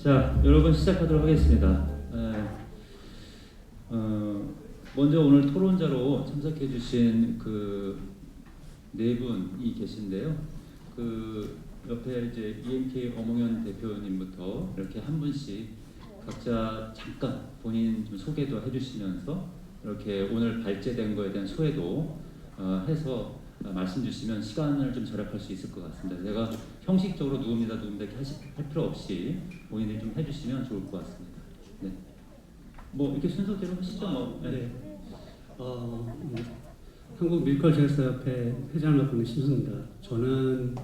자, 여러분 시작하도록 하겠습니다. 먼저 오늘 토론자로 참석해 주신 그 네 분이 계신데요. 그 옆에 이제 ENK 엄홍현 대표님부터 이렇게 한 분씩 각자 잠깐 본인 좀 소개도 해주시면서 이렇게 오늘 발제된 거에 대한 소회도 해서 말씀 주시면 시간을 좀 절약할 수 있을 것 같습니다. 제가 형식적으로 누굽니다 이렇게 할 필요 없이 본인들이 좀 해주시면 좋을 것 같습니다. 네. 뭐 이렇게 순서대로 하시죠. 뭐. 네. 한국 뮤지컬 제작사협회 회장을 맡고 있는 신수입니다. 저는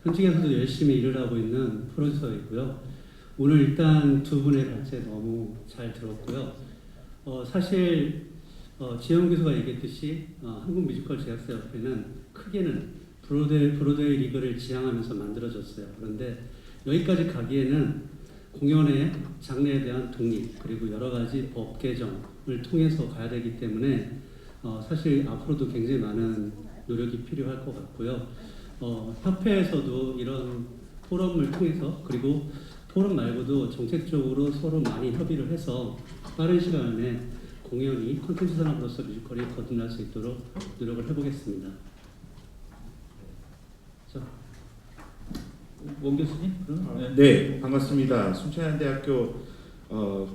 현직에서도 열심히 일을 하고 있는 프로듀서이고요. 오늘 일단 두 분의 발제 너무 잘 들었고요. 사실 지영 교수가 얘기했듯이 한국 뮤지컬 제작사협회는 크게는 브로드웨이 리그를 지향하면서 만들어졌어요. 그런데 여기까지 가기에는 공연의 장르에 대한 독립 그리고 여러 가지 법 개정을 통해서 가야 되기 때문에 사실 앞으로도 굉장히 많은 노력이 필요할 것 같고요. 협회에서도 이런 포럼을 통해서 그리고 포럼 말고도 정책적으로 서로 많이 협의를 해서 빠른 시간 안에 공연이 콘텐츠 산업으로서 뮤지컬이 거듭날 수 있도록 노력을 해보겠습니다. 자, 원 교수님? 그럼? 네, 반갑습니다. 순천향대학교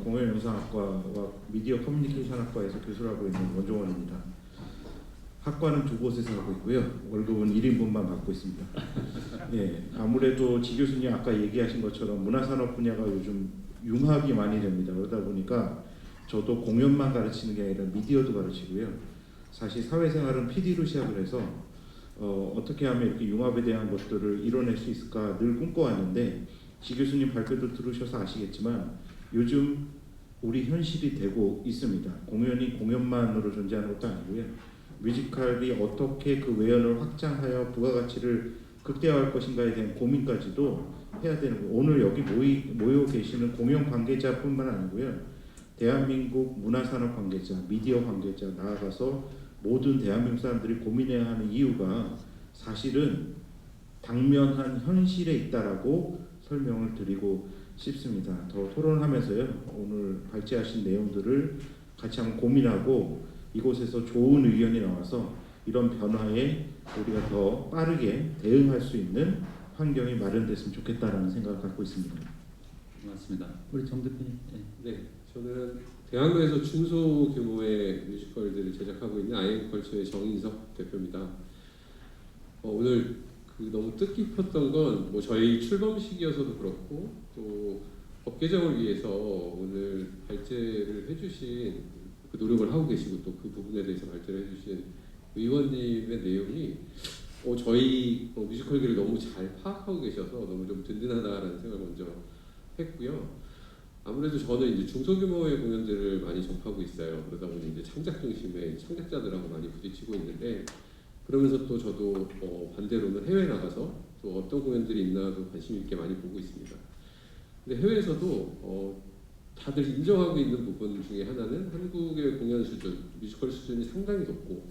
공연영상학과와 미디어 커뮤니케이션학과에서 교수를 하고 있는 원종원입니다. 학과는 두 곳에서 하고 있고요. 월급은 1인분만 받고 있습니다. 네, 아무래도 지 교수님 아까 얘기하신 것처럼 문화산업 분야가 요즘 융합이 많이 됩니다. 그러다 보니까 저도 공연만 가르치는 게 아니라 미디어도 가르치고요. 사실 사회생활은 PD로 시작을 해서 어떻게 하면 이렇게 융합에 대한 것들을 이뤄낼 수 있을까 늘 꿈꿔왔는데 지 교수님 발표도 들으셔서 아시겠지만 요즘 우리 현실이 되고 있습니다. 공연이 공연만으로 존재하는 것도 아니고요. 뮤지컬이 어떻게 그 외연을 확장하여 부가가치를 극대화할 것인가에 대한 고민까지도 해야 되는 거예요. 오늘 여기 모여 계시는 공연 관계자뿐만 아니고요. 대한민국 문화산업 관계자, 미디어 관계자 나아가서 모든 대한민국 사람들이 고민해야 하는 이유가 사실은 당면한 현실에 있다라고 설명을 드리고 싶습니다. 더 토론하면서요. 오늘 발제하신 내용들을 같이 한번 고민하고 이곳에서 좋은 의견이 나와서 이런 변화에 우리가 더 빠르게 대응할 수 있는 환경이 마련됐으면 좋겠다라는 생각을 갖고 있습니다. 고맙습니다. 우리 정 대표님. 네, 저는 대학로에서 중소규모의 뮤지컬들을 제작하고 있는 아이엠컬처의 정인석 대표입니다. 오늘 너무 뜻깊었던 건 뭐 저희 출범식이어서도 그렇고 또 법 개정을 위해서 오늘 발제를 해주신 그 노력을 하고 계시고 또 그 부분에 대해서 발제를 해주신 의원님의 내용이 저희 뮤지컬계를 너무 잘 파악하고 계셔서 너무 좀 든든하다라는 생각을 먼저 했고요. 아무래도 저는 이제 중소규모의 공연들을 많이 접하고 있어요. 그러다 보니 이제 창작 중심의 창작자들하고 많이 부딪히고 있는데 그러면서 또 저도 반대로는 해외 나가서 또 어떤 공연들이 있나도 관심 있게 많이 보고 있습니다. 근데 해외에서도 다들 인정하고 있는 부분 중에 하나는 한국의 공연 수준, 뮤지컬 수준이 상당히 높고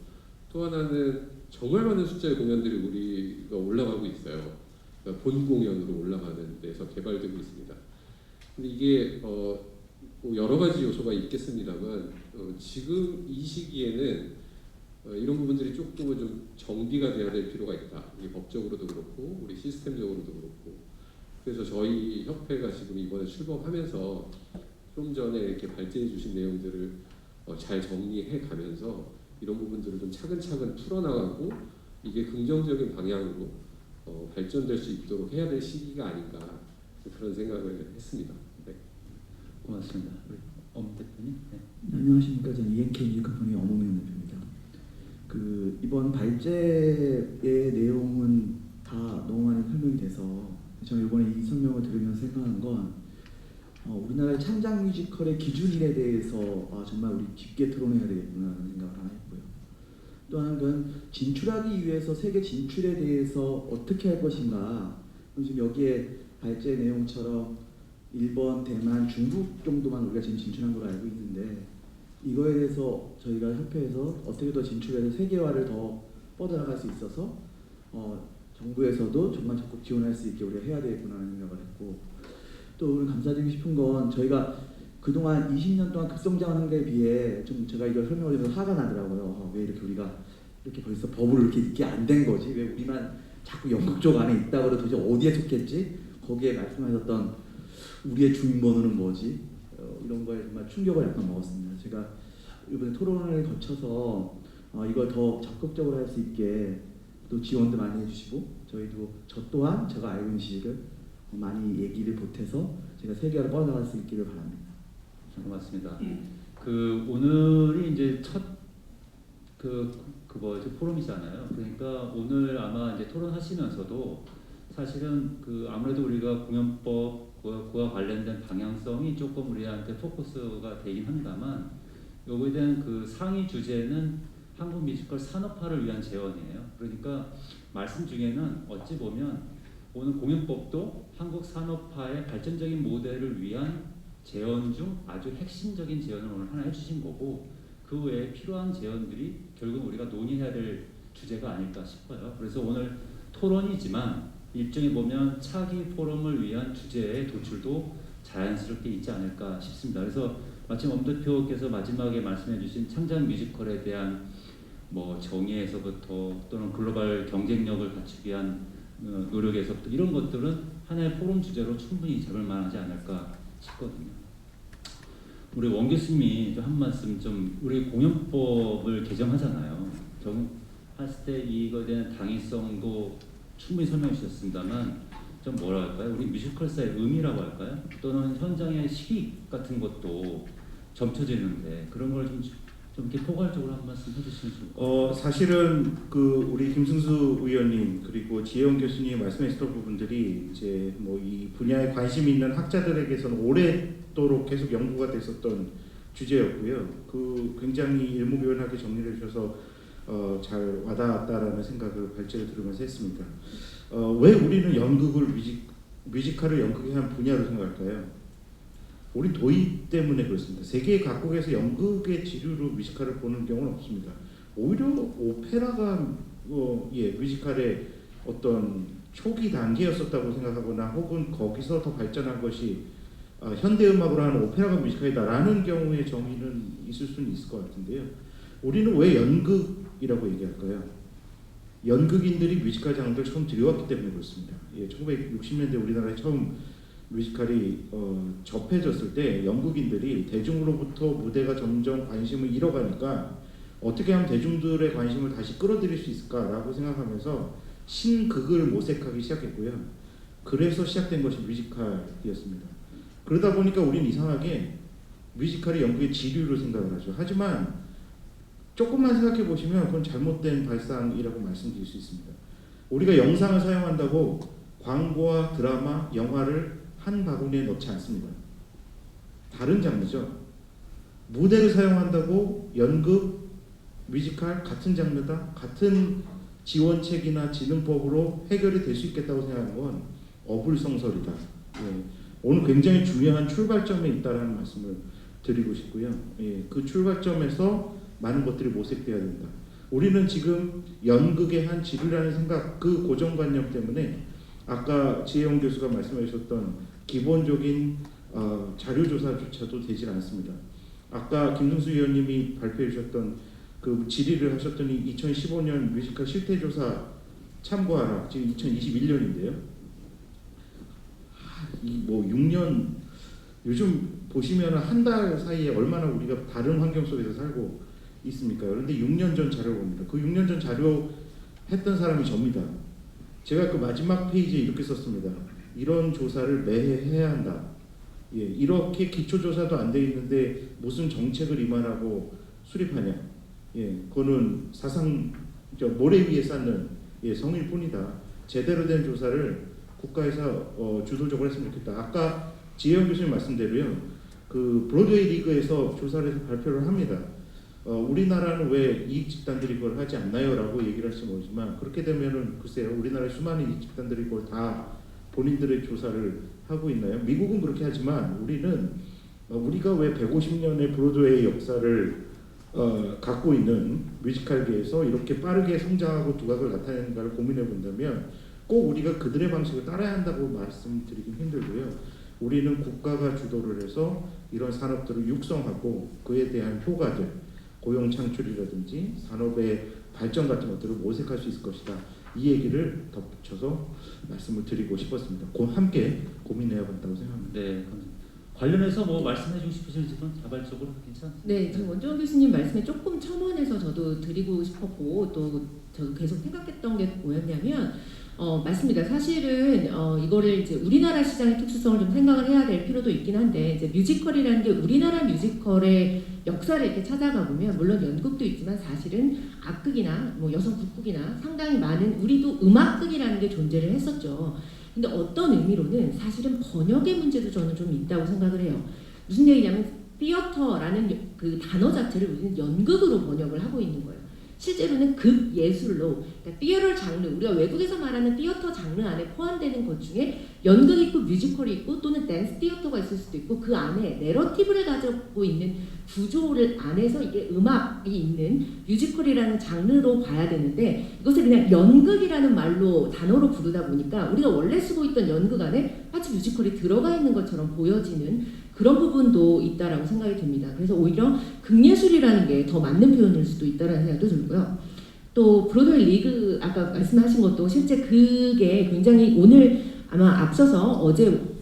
또 하나는 정말 많은 숫자의 공연들이 우리가 올라가고 있어요. 그러니까 본 공연으로 올라가는 데서 개발되고 있습니다. 근데 이게 뭐 여러 가지 요소가 있겠습니다만 지금 이 시기에는 이런 부분들이 조금은 좀 정비가 돼야 될 필요가 있다. 이게 법적으로도 그렇고 우리 시스템적으로도 그렇고 그래서 저희 협회가 지금 이번에 출범하면서 좀 전에 이렇게 발제해 주신 내용들을 잘 정리해 가면서 이런 부분들을 좀 차근차근 풀어나가고 이게 긍정적인 방향으로 발전될 수 있도록 해야 될 시기가 아닌가 그런 생각을 했습니다. 네. 고맙습니다. 우리 엄 대표님. 네. 안녕하십니까. 저는 ENK 뮤지컬의 엄홍현 대표입니다. 이번 발제의 내용은 다 너무 많이 설명이 돼서 저는 이번에 이 설명을 들으면서 생각한 건 우리나라의 창작 뮤지컬의 기준일에 대해서 정말 우리 깊게 토론해야 되겠구나라는 생각을 하나 했고요. 또 하나는 진출하기 위해서 세계 진출에 대해서 어떻게 할 것인가. 지금 여기에 발제 내용처럼 일본, 대만, 중국 정도만 우리가 지금 진출한 걸로 알고 있는데 이거에 대해서 저희가 협회에서 어떻게 더 진출해서 세계화를 더 뻗어나갈 수 있어서 정부에서도 정말 적극 지원할 수 있게 우리가 해야 되겠구나라는 생각을 했고 또 오늘 감사드리고 싶은 건 저희가 그동안 20년 동안 급성장한 거에 비해 좀 제가 이걸 설명을 해서 화가 나더라고요. 왜 이렇게 우리가 이렇게 벌써 버블을 이렇게 늦게 안 된 거지? 왜 우리만 자꾸 영국 쪽 안에 있다고 도대체 어디에 속했지? 거기에 말씀하셨던 우리의 주민번호는 뭐지? 이런 거에 정말 충격을 약간 먹었습니다. 제가 이번에 토론을 거쳐서 이걸 더 적극적으로 할 수 있게 또 지원도 많이 해주시고 저희도 저 또한 제가 알고 있는 지식을 많이 얘기를 보태서 제가 세계화로 뻗어나갈 수 있기를 바랍니다. 고맙습니다. 그 오늘이 이제 첫 포럼이잖아요. 그러니까 오늘 아마 이제 토론하시면서도 사실은 그 아무래도 우리가 공연법과 관련된 방향성이 조금 우리한테 포커스가 되긴 합니다만 요거에 대한 그 상위 주제는 한국 뮤지컬 산업화를 위한 재원이에요. 그러니까 말씀 중에는 어찌 보면 오늘 공연법도 한국 산업화의 발전적인 모델을 위한 재원 중 아주 핵심적인 재원을 오늘 하나 해주신 거고 그 외에 필요한 재원들이 결국 우리가 논의해야 될 주제가 아닐까 싶어요. 그래서 오늘 토론이지만 일종의 보면 차기 포럼을 위한 주제의 도출도 자연스럽게 있지 않을까 싶습니다. 그래서 마침 엄 대표께서 마지막에 말씀해주신 창작 뮤지컬에 대한 뭐 정의에서부터 또는 글로벌 경쟁력을 갖추기 위한 노력에서부터 이런 것들은 하나의 포럼 주제로 충분히 잡을 만하지 않을까 싶거든요. 우리 원 교수님이 한 말씀 좀 우리 공연법을 개정하잖아요. 했을 때 이거에 대한 당위성도 충분히 설명해 주셨습니다만 좀 뭐라 할까요? 우리 뮤지컬사의 의미라고 할까요? 또는 현장의 시기 같은 것도 점쳐지는데 그런 걸 좀 이렇게 포괄적으로 한 말씀 해주시면 좋을 것 같아요. 사실은 그 우리 김승수 의원님 그리고 지혜원 교수님이 말씀하셨던 부분들이 이제 뭐 이 분야에 관심이 있는 학자들에게서는 오랫도록 계속 연구가 됐었던 주제였고요. 그 굉장히 일목요연하게 정리를 해주셔서 잘 와닿았다라는 생각을 발제를 들으면서 했습니다. 왜 우리는 연극을 뮤지컬을 연극의 한 분야로 생각할까요? 우리 도입 때문에 그렇습니다. 세계 각국에서 연극의 지류로 뮤지컬을 보는 경우는 없습니다. 오히려 오페라가 뮤지컬의 어떤 초기 단계였었다고 생각하거나 혹은 거기서 더 발전한 것이 현대음악으로 하는 오페라가 뮤지컬이다라는 경우의 정의는 있을 수는 있을 것 같은데요. 우리는 왜 연극이라고 얘기할까요? 연극인들이 뮤지컬 장르를 처음 들여왔기 때문에 그렇습니다. 1960년대 우리나라에 처음 뮤지컬이 접해졌을 때 연극인들이 대중으로부터 무대가 점점 관심을 잃어가니까 어떻게 하면 대중들의 관심을 다시 끌어들일 수 있을까라고 생각하면서 신극을 모색하기 시작했고요. 그래서 시작된 것이 뮤지컬이었습니다. 그러다 보니까 우리는 이상하게 뮤지컬이 연극의 지류로 생각을 하죠. 하지만 조금만 생각해 보시면 그건 잘못된 발상이라고 말씀드릴 수 있습니다. 우리가 영상을 사용한다고 광고와 드라마, 영화를 한 바구니에 넣지 않습니다. 다른 장르죠. 무대를 사용한다고 연극, 뮤지컬 같은 장르다, 같은 지원책이나 진흥법으로 해결이 될 수 있겠다고 생각하는 건 어불성설이다. 오늘 굉장히 중요한 출발점에 있다는 말씀을 드리고 싶고요. 그 출발점에서 많은 것들이 모색돼야 된다. 우리는 지금 연극의 한 지류라는 생각, 그 고정관념 때문에 아까 지혜영 교수가 말씀해 주셨던 기본적인 자료조사조차도 되질 않습니다. 아까 김승수 의원님이 발표해 주셨던 그 질의를 하셨더니 2015년 뮤지컬 실태조사 참고하라. 지금 2021년인데요. 뭐 6년 요즘 보시면 한 달 사이에 얼마나 우리가 다른 환경 속에서 살고 있습니까? 그런데 6년 전 자료를 봅니다. 그 6년 전 자료 했던 사람이 접니다. 제가 그 마지막 페이지에 이렇게 썼습니다. 이런 조사를 매해 해야 한다. 이렇게 기초조사도 안 돼 있는데 무슨 정책을 이만하고 수립하냐. 그거는 사상 모래 위에 쌓는 성일 뿐이다. 제대로 된 조사를 국가에서 주도적으로 했으면 좋겠다. 아까 지혜영 교수님 말씀대로요. 그 브로드웨이 리그에서 조사를 해서 발표를 합니다. 우리나라는 왜 이익 집단들이 그걸 하지 않나요? 라고 얘기를 할지 모르지만 그렇게 되면은 글쎄요. 우리나라의 수많은 이익 집단들이 그걸 다 본인들의 조사를 하고 있나요? 미국은 그렇게 하지만 우리는 우리가 왜 150년의 브로드웨이 역사를 갖고 있는 뮤지컬계에서 이렇게 빠르게 성장하고 두각을 나타내는가를 고민해 본다면 꼭 우리가 그들의 방식을 따라야 한다고 말씀드리긴 힘들고요. 우리는 국가가 주도를 해서 이런 산업들을 육성하고 그에 대한 효과들, 고용 창출이라든지 산업의 발전 같은 것들을 모색할 수 있을 것이다. 이 얘기를 덧붙여서 말씀을 드리고 싶었습니다. 함께 고민해야 한다고 생각합니다. 네, 감사합니다. 관련해서 뭐 말씀해주고 싶으신 점은 자발적으로 괜찮습니다. 네, 지금 원종원 교수님 말씀에 조금 첨언해서 저도 드리고 싶었고 또 저도 계속 생각했던 게 뭐였냐면 맞습니다. 사실은 이거를 이제 우리나라 시장의 특수성을 좀 생각을 해야 될 필요도 있긴 한데 이제 뮤지컬이라는 게 우리나라 뮤지컬의 역사를 이렇게 찾아가 보면 물론 연극도 있지만 사실은 악극이나 뭐 여성 북극이나 상당히 많은 우리도 음악극이라는 게 존재를 했었죠. 근데 어떤 의미로는 사실은 번역의 문제도 저는 좀 있다고 생각을 해요. 무슨 얘기냐면 티어터라는 그 단어 자체를 우리는 연극으로 번역을 하고 있는 거예요. 실제로는 극 예술로, 그러니까 티어터 장르, 우리가 외국에서 말하는 티어터 장르 안에 포함되는 것 중에 연극이 있고 뮤지컬이 있고 또는 댄스 티어터가 있을 수도 있고 그 안에 내러티브를 가지고 있는 구조를 안에서 이게 음악이 있는 뮤지컬이라는 장르로 봐야 되는데 이것을 그냥 연극이라는 말로 단어로 부르다 보니까 우리가 원래 쓰고 있던 연극 안에 마치 뮤지컬이 들어가 있는 것처럼 보여지는 그런 부분도 있다라고 생각이 듭니다. 그래서 오히려 극예술이라는 게 더 맞는 표현일 수도 있다라는 생각도 들고요. 또 브로드웨이 리그 아까 말씀하신 것도 실제 그게 굉장히 오늘 아마 앞서서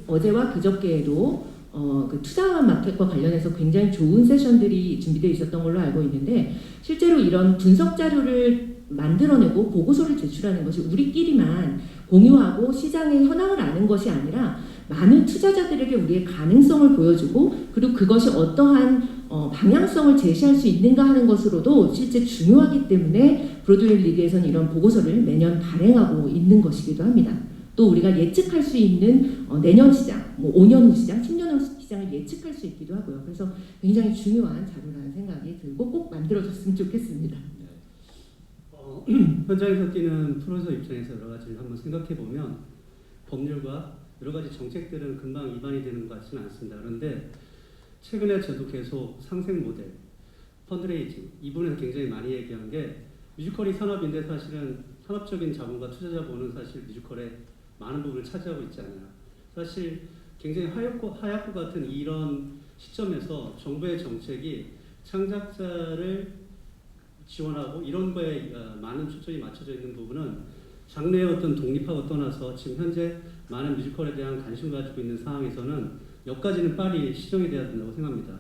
어제와 그저께에도 그 투자한 마켓과 관련해서 굉장히 좋은 세션들이 준비되어 있었던 걸로 알고 있는데 실제로 이런 분석 자료를 만들어내고 보고서를 제출하는 것이 우리끼리만 공유하고 시장의 현황을 아는 것이 아니라 많은 투자자들에게 우리의 가능성을 보여주고 그리고 그것이 어떠한 방향성을 제시할 수 있는가 하는 것으로도 실제 중요하기 때문에 브로드웨이 리그에서는 이런 보고서를 매년 발행하고 있는 것이기도 합니다. 또 우리가 예측할 수 있는 내년 시장, 뭐 5년 후 시장, 10년 후 시장을 예측할 수 있기도 하고요. 그래서 굉장히 중요한 자료라는 생각이 들고 꼭 만들어졌으면 좋겠습니다. 현장에서 뛰는 프로듀서 입장에서 여러 가지를 한번 생각해 보면 법률과 여러 가지 정책들은 금방 입안이 되는 것 같지는 않습니다. 그런데 최근에 저도 계속 상생 모델, 펀드레이징 이 부분에서 굉장히 많이 얘기한 게 뮤지컬이 산업인데 사실은 산업적인 자본과 투자 자본은 사실 뮤지컬의 많은 부분을 차지하고 있지 않아요. 사실 굉장히 하얗고 같은 이런 시점에서 정부의 정책이 창작자를 지원하고 이런 거에 많은 초점이 맞춰져 있는 부분은 장르의 어떤 독립하고 떠나서 지금 현재 많은 뮤지컬에 대한 관심을 가지고 있는 상황에서는 여기까지는 빨리 시정이 돼야 된다고 생각합니다.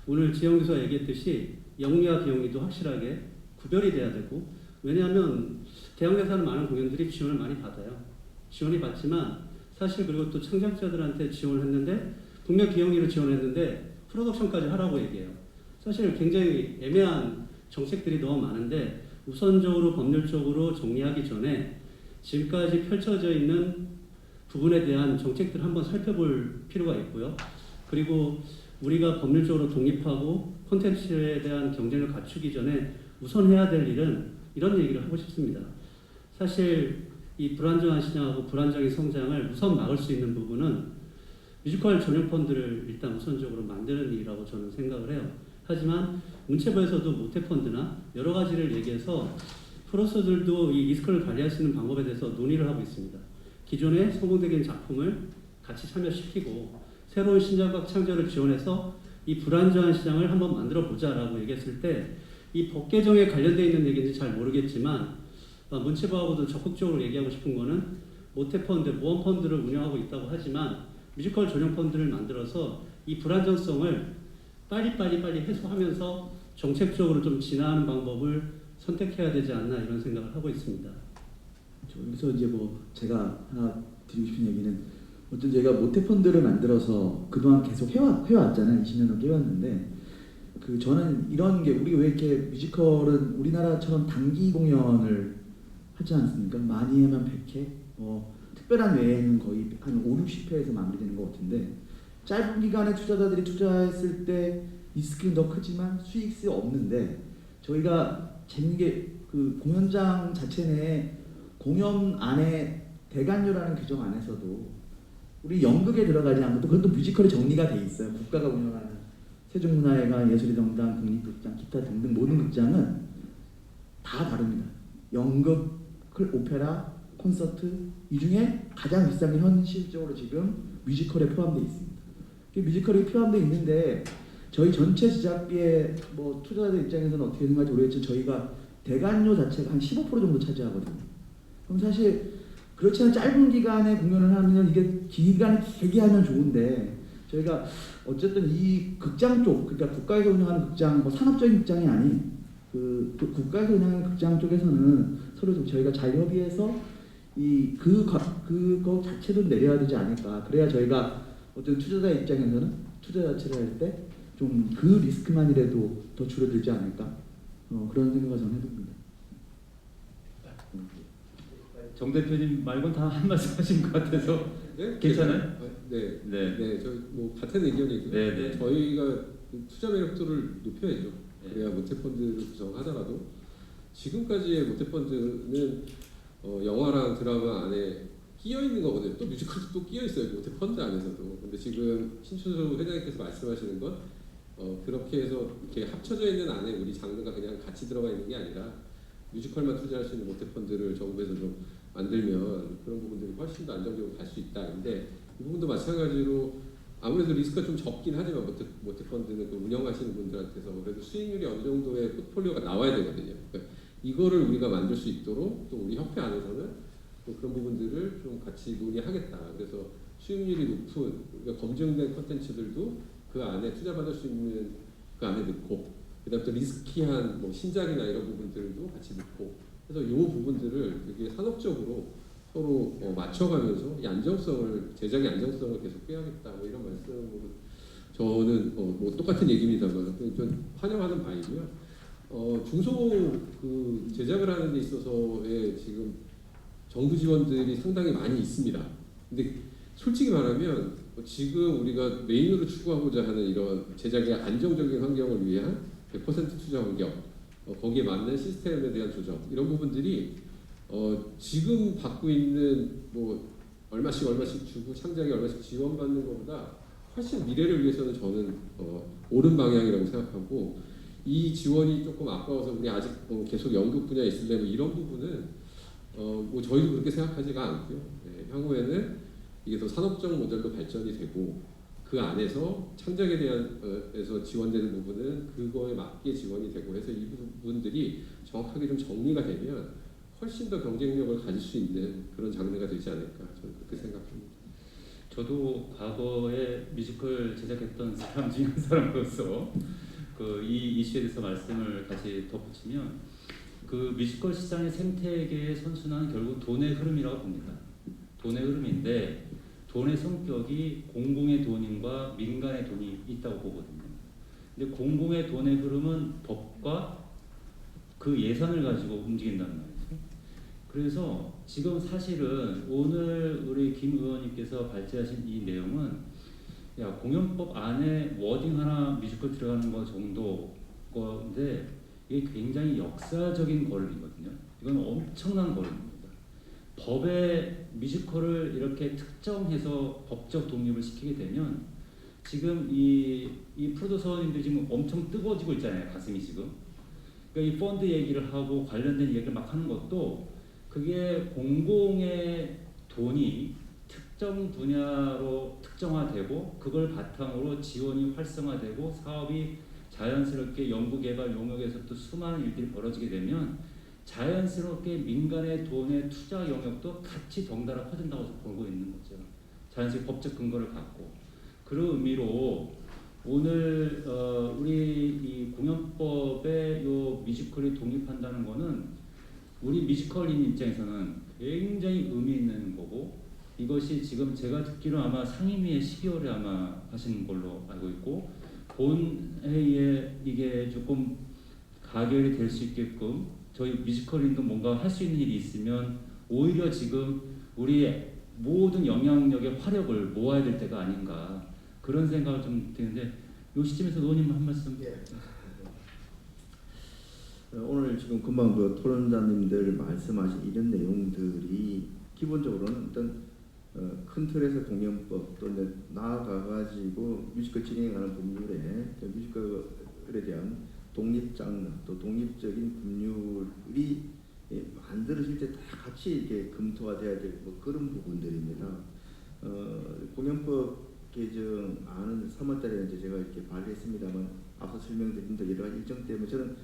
오늘 지영 교수가 얘기했듯이 영리와 비영리도 확실하게 구별이 돼야 되고 왜냐하면 대학에 사는 많은 공연들이 지원을 많이 받아요. 지원이 받지만 사실 그리고 또 창작자들한테 지원을 했는데 분명 비영리로 지원했는데 프로덕션까지 하라고 얘기해요. 사실 굉장히 애매한 정책들이 너무 많은데 우선적으로 법률적으로 정리하기 전에 지금까지 펼쳐져 있는 부분에 대한 정책들을 한번 살펴볼 필요가 있고요. 그리고 우리가 법률적으로 독립하고 콘텐츠에 대한 경쟁을 갖추기 전에 우선 해야 될 일은 이런 얘기를 하고 싶습니다. 사실 이 불안정한 시장하고 불안정한 성장을 우선 막을 수 있는 부분은 뮤지컬 전용 펀드를 일단 우선적으로 만드는 일이라고 저는 생각을 해요. 하지만 문체부에서도 모태펀드나 여러 가지를 얘기해서 프로듀서들도 이 리스크를 관리할 수 있는 방법에 대해서 논의를 하고 있습니다. 기존의 성공적인 작품을 같이 참여시키고 새로운 신작과 창조를 지원해서 이 불안정한 시장을 한번 만들어 보자라고 얘기했을 때 이 법 개정에 관련되어 있는 얘기인지 잘 모르겠지만 문체부하고도 적극적으로 얘기하고 싶은 거는 모태펀드, 모험펀드를 운영하고 있다고 하지만 뮤지컬 전용 펀드를 만들어서 이 불안정성을 빨리 해소하면서 정책적으로 좀 진화하는 방법을 선택해야 되지 않나 이런 생각을 하고 있습니다. 여기서 이제 뭐 제가 하나 드리고 싶은 얘기는 어떤 저희가 모태펀드를 만들어서 그동안 계속 해왔잖아요. 20년 넘게 해왔는데 저는 이런 게 우리 왜 이렇게 뮤지컬은 우리나라처럼 단기 공연을 하지 않습니까? 많이 하면 100회, 특별한 외에는 거의 한 5, 60회에서 마무리되는 것 같은데 짧은 기간에 투자자들이 투자했을 때 리스크는 더 크지만 수익이 없는데 저희가 재밌게 그 공연장 자체 내에 공연 안에 대관료라는 규정 안에서도 우리 연극에 들어가지 않고 또 그것도 뮤지컬이 정리가 돼 있어요. 국가가 운영하는 세종문화회관, 예술의 정당, 국립극장, 기타 등등 모든 극장은 다 다릅니다. 연극, 오페라, 콘서트 이 중에 가장 비싼 게 현실적으로 지금 뮤지컬에 포함되어 있습니다. 뮤지컬이 포함되어 있는데 저희 전체 제작비의 뭐 투자자들 입장에서는 어떻게 생각할지 모르겠지만 저희가 대관료 자체가 한 15% 정도 차지하거든요. 그럼 사실 그렇지 않은 짧은 기간에 공연을 하면 이게 기간이 길게 하면 좋은데 저희가 어쨌든 이 극장 쪽, 그러니까 국가에서 운영하는 극장, 뭐 산업적인 극장이 아닌 그 국가에서 운영하는 극장 쪽에서는 서로 좀 저희가 잘 협의해서 그거 자체도 내려야 되지 않을까. 그래야 저희가 어떤 투자자 입장에서는 투자 자체를 할 때 좀 그 리스크만이라도 더 줄어들지 않을까. 그런 생각을 저는 해봅니다. 정 대표님 말고는 다 한 말씀 하신 것 같아서 네? 괜찮아요? 네. 네. 네, 저희 뭐 같은 의견이고요. 네, 네. 저희가 투자 매력도를 높여야죠. 네. 그래야 모태펀드를 구성하더라도 지금까지의 모태펀드는 영화랑 드라마 안에 끼어 있는 거거든요. 또 뮤지컬도 또 끼어 있어요. 모태펀드 안에서도. 근데 지금 신춘수 회장님께서 말씀하시는 건 그렇게 해서 이렇게 합쳐져 있는 안에 우리 장르가 그냥 같이 들어가 있는 게 아니라 뮤지컬만 투자할 수 있는 모태펀드를 정부에서 좀 만들면 그런 부분들이 훨씬 더 안정적으로 갈 수 있다. 근데 이 부분도 마찬가지로 아무래도 리스크가 좀 적긴 하지만 모태펀드는 그 운영하시는 분들한테서 그래도 수익률이 어느 정도의 포트폴리오가 나와야 되거든요. 그러니까 이거를 우리가 만들 수 있도록 또 우리 협회 안에서는 또 그런 부분들을 좀 같이 논의하겠다. 그래서 수익률이 높은 우리가 검증된 콘텐츠들도 그 안에 투자받을 수 있는 그 안에 넣고 그다음에 또 리스키한 뭐 신작이나 이런 부분들도 같이 넣고 그래서 이 부분들을 되게 산업적으로 서로 맞춰가면서 이 안정성을 제작의 안정성을 계속 빼야겠다 뭐 이런 말씀으로 저는 뭐 똑같은 얘기입니다만 좀 환영하는 바이고요. 중소 그 제작을 하는 데 있어서의 지금 정부 지원들이 상당히 많이 있습니다. 근데 솔직히 말하면 지금 우리가 메인으로 추구하고자 하는 이런 제작의 안정적인 환경을 위한 100% 투자 환경, 거기에 맞는 시스템에 대한 조정 이런 부분들이 지금 받고 있는 뭐 얼마씩 주고 창작에 얼마씩 지원받는 것보다 훨씬 미래를 위해서는 저는 옳은 방향이라고 생각하고 이 지원이 조금 아까워서 우리 아직 계속 연극 분야에 있으려면 이런 부분은 뭐 저희도 그렇게 생각하지가 않고요. 네, 향후에는 이게 더 산업적 모델로 발전이 되고 그 안에서 창작에 대한 에서 지원되는 부분은 그거에 맞게 지원이 되고 해서 이 부분들이 정확하게 좀 정리가 되면 훨씬 더 경쟁력을 가질 수 있는 그런 장르가 되지 않을까 저는 그렇게 생각합니다. 저도 과거에 뮤지컬 제작했던 사람 중에 한 사람으로서 이 이슈에 대해서 말씀을 같이 덧붙이면 그 뮤지컬 시장의 생태계의 선순환은 결국 돈의 흐름이라고 봅니다. 돈의 흐름인데 돈의 성격이 공공의 돈과 민간의 돈이 있다고 보거든요. 근데 공공의 돈의 흐름은 법과 그 예산을 가지고 움직인다는 말이죠. 그래서 지금 사실은 오늘 우리 김 의원님께서 발제하신 이 내용은 공연법 안에 워딩 하나 뮤지컬 들어가는 거 정도 건데 이게 굉장히 역사적인 걸음이거든요. 이건 엄청난 걸음입니다. 법에 뮤지컬을 이렇게 특정해서 법적 독립을 시키게 되면 지금 이 프로듀서님들이 지금 엄청 뜨거워지고 있잖아요. 가슴이 지금. 그러니까 이 펀드 얘기를 하고 관련된 얘기를 막 하는 것도 그게 공공의 돈이 특정 분야로 특정화되고 그걸 바탕으로 지원이 활성화되고 사업이 자연스럽게 연구개발 용역에서 또 수많은 일들이 벌어지게 되면 자연스럽게 민간의 돈의 투자 영역도 같이 덩달아 커진다고 보고 있는 거죠. 자연스럽게 법적 근거를 갖고 그런 의미로 오늘 우리 이 공연법에 요 뮤지컬이 독립한다는 거는 우리 뮤지컬인 입장에서는 굉장히 의미 있는 거고 이것이 지금 제가 듣기로 아마 상임위에 12월에 아마 하시는 걸로 알고 있고 본회의에 이게 조금 가결이 될 수 있게끔 저희 뮤지컬인도 뭔가 할 수 있는 일이 있으면 오히려 지금 우리의 모든 영향력의 화력을 모아야 될 때가 아닌가 그런 생각을 좀 드는데 이 시점에서 의원님 한 말씀. 오늘 지금 금방 그 토론자님들 말씀하신 이런 내용들이 기본적으로는 어떤 큰 틀에서 공연법 또 이제 나아가가지고 뮤지컬 진행하는 법률에 뮤지컬에 대한 독립 장르 또 독립적인 법률이 만들어질 때 다 같이 이렇게 검토가 돼야 될 뭐 그런 부분들입니다. 공연법 개정안은 3월달에 이제 제가 이렇게 발의했습니다만 앞서 설명드린 대로 여러 가지 일정 때문에 저는